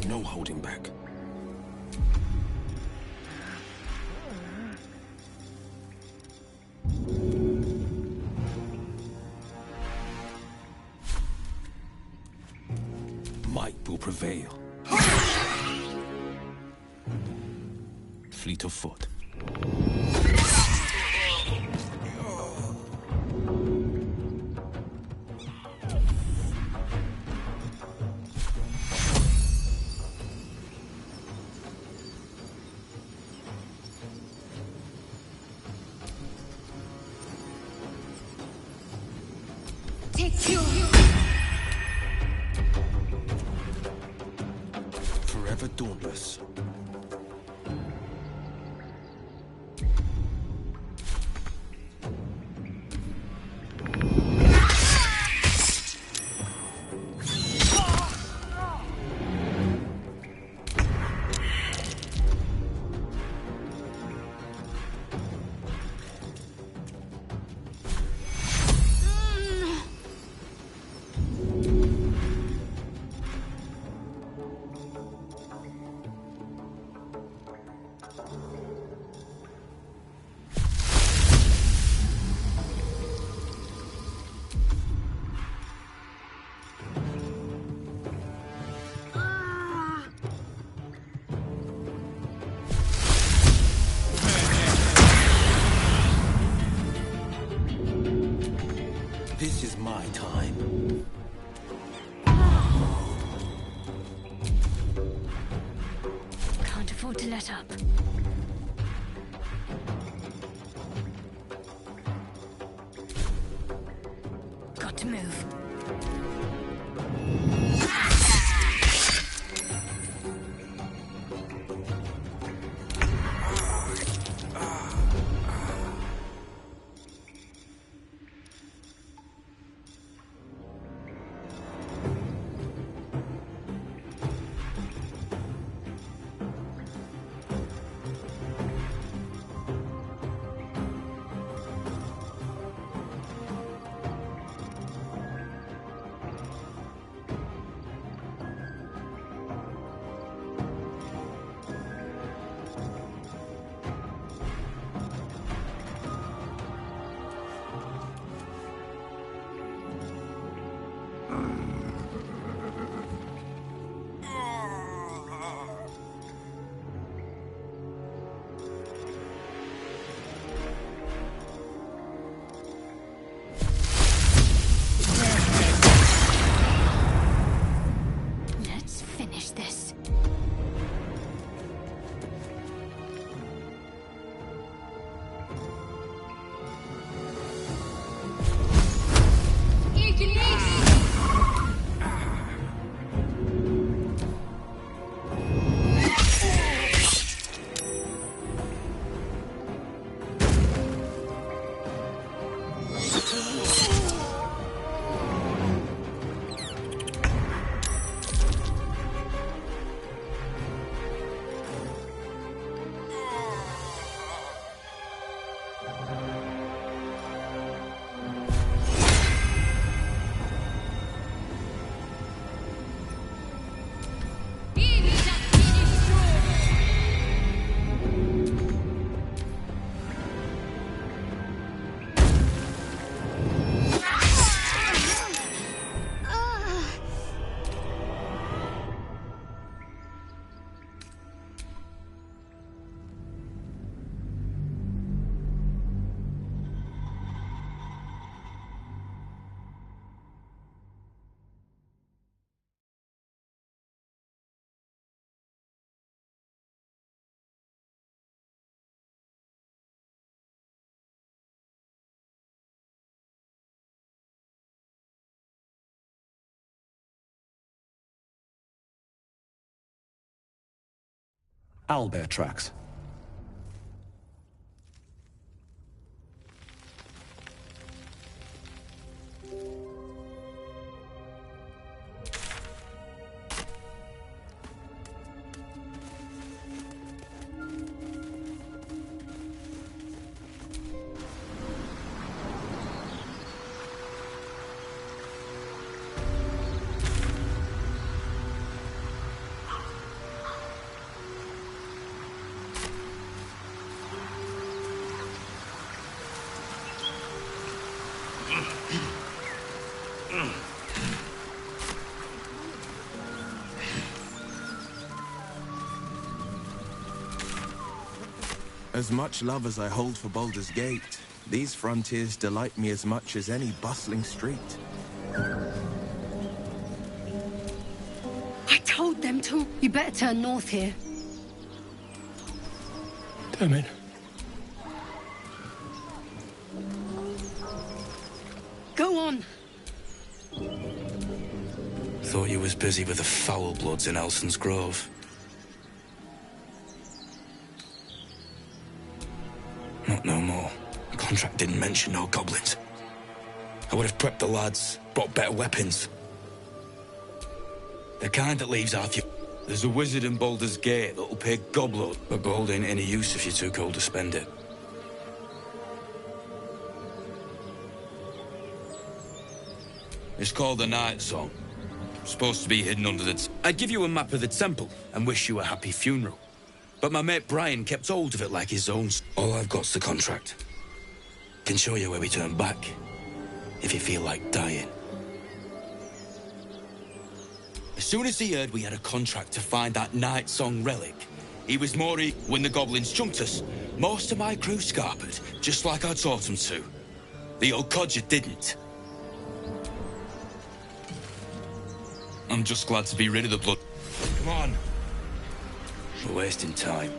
No holding back. Might will prevail. Fleet of foot. take you. Forever dauntless. This is my time. Can't afford to let up. Got to move. Let's finish this. Owlbear tracks. As much love as I hold for Baldur's Gate, these frontiers delight me as much as any bustling street. I told them to. You better turn north here. Damn it. Go on. Thought you was busy with the foul bloods in Elson's Grove. Not no more. The contract didn't mention no goblins. I would have prepped the lads, brought better weapons. The kind that leaves our few. There's a wizard in Baldur's Gate that'll pay gobload, but gold ain't any use if you're too cold to spend it. It's called the Night Song. Supposed to be hidden under the... I'd give you a map of the temple and wish you a happy funeral. But my mate Brian kept hold of it like his own. All I've got's the contract. Can show you where we turn back, if you feel like dying. As soon as he heard we had a contract to find that Night Song relic, he was more when the goblins chunked us. Most of my crew scarpered, just like I taught them to. The old codger didn't. I'm just glad to be rid of the blood. Come on. We're wasting time.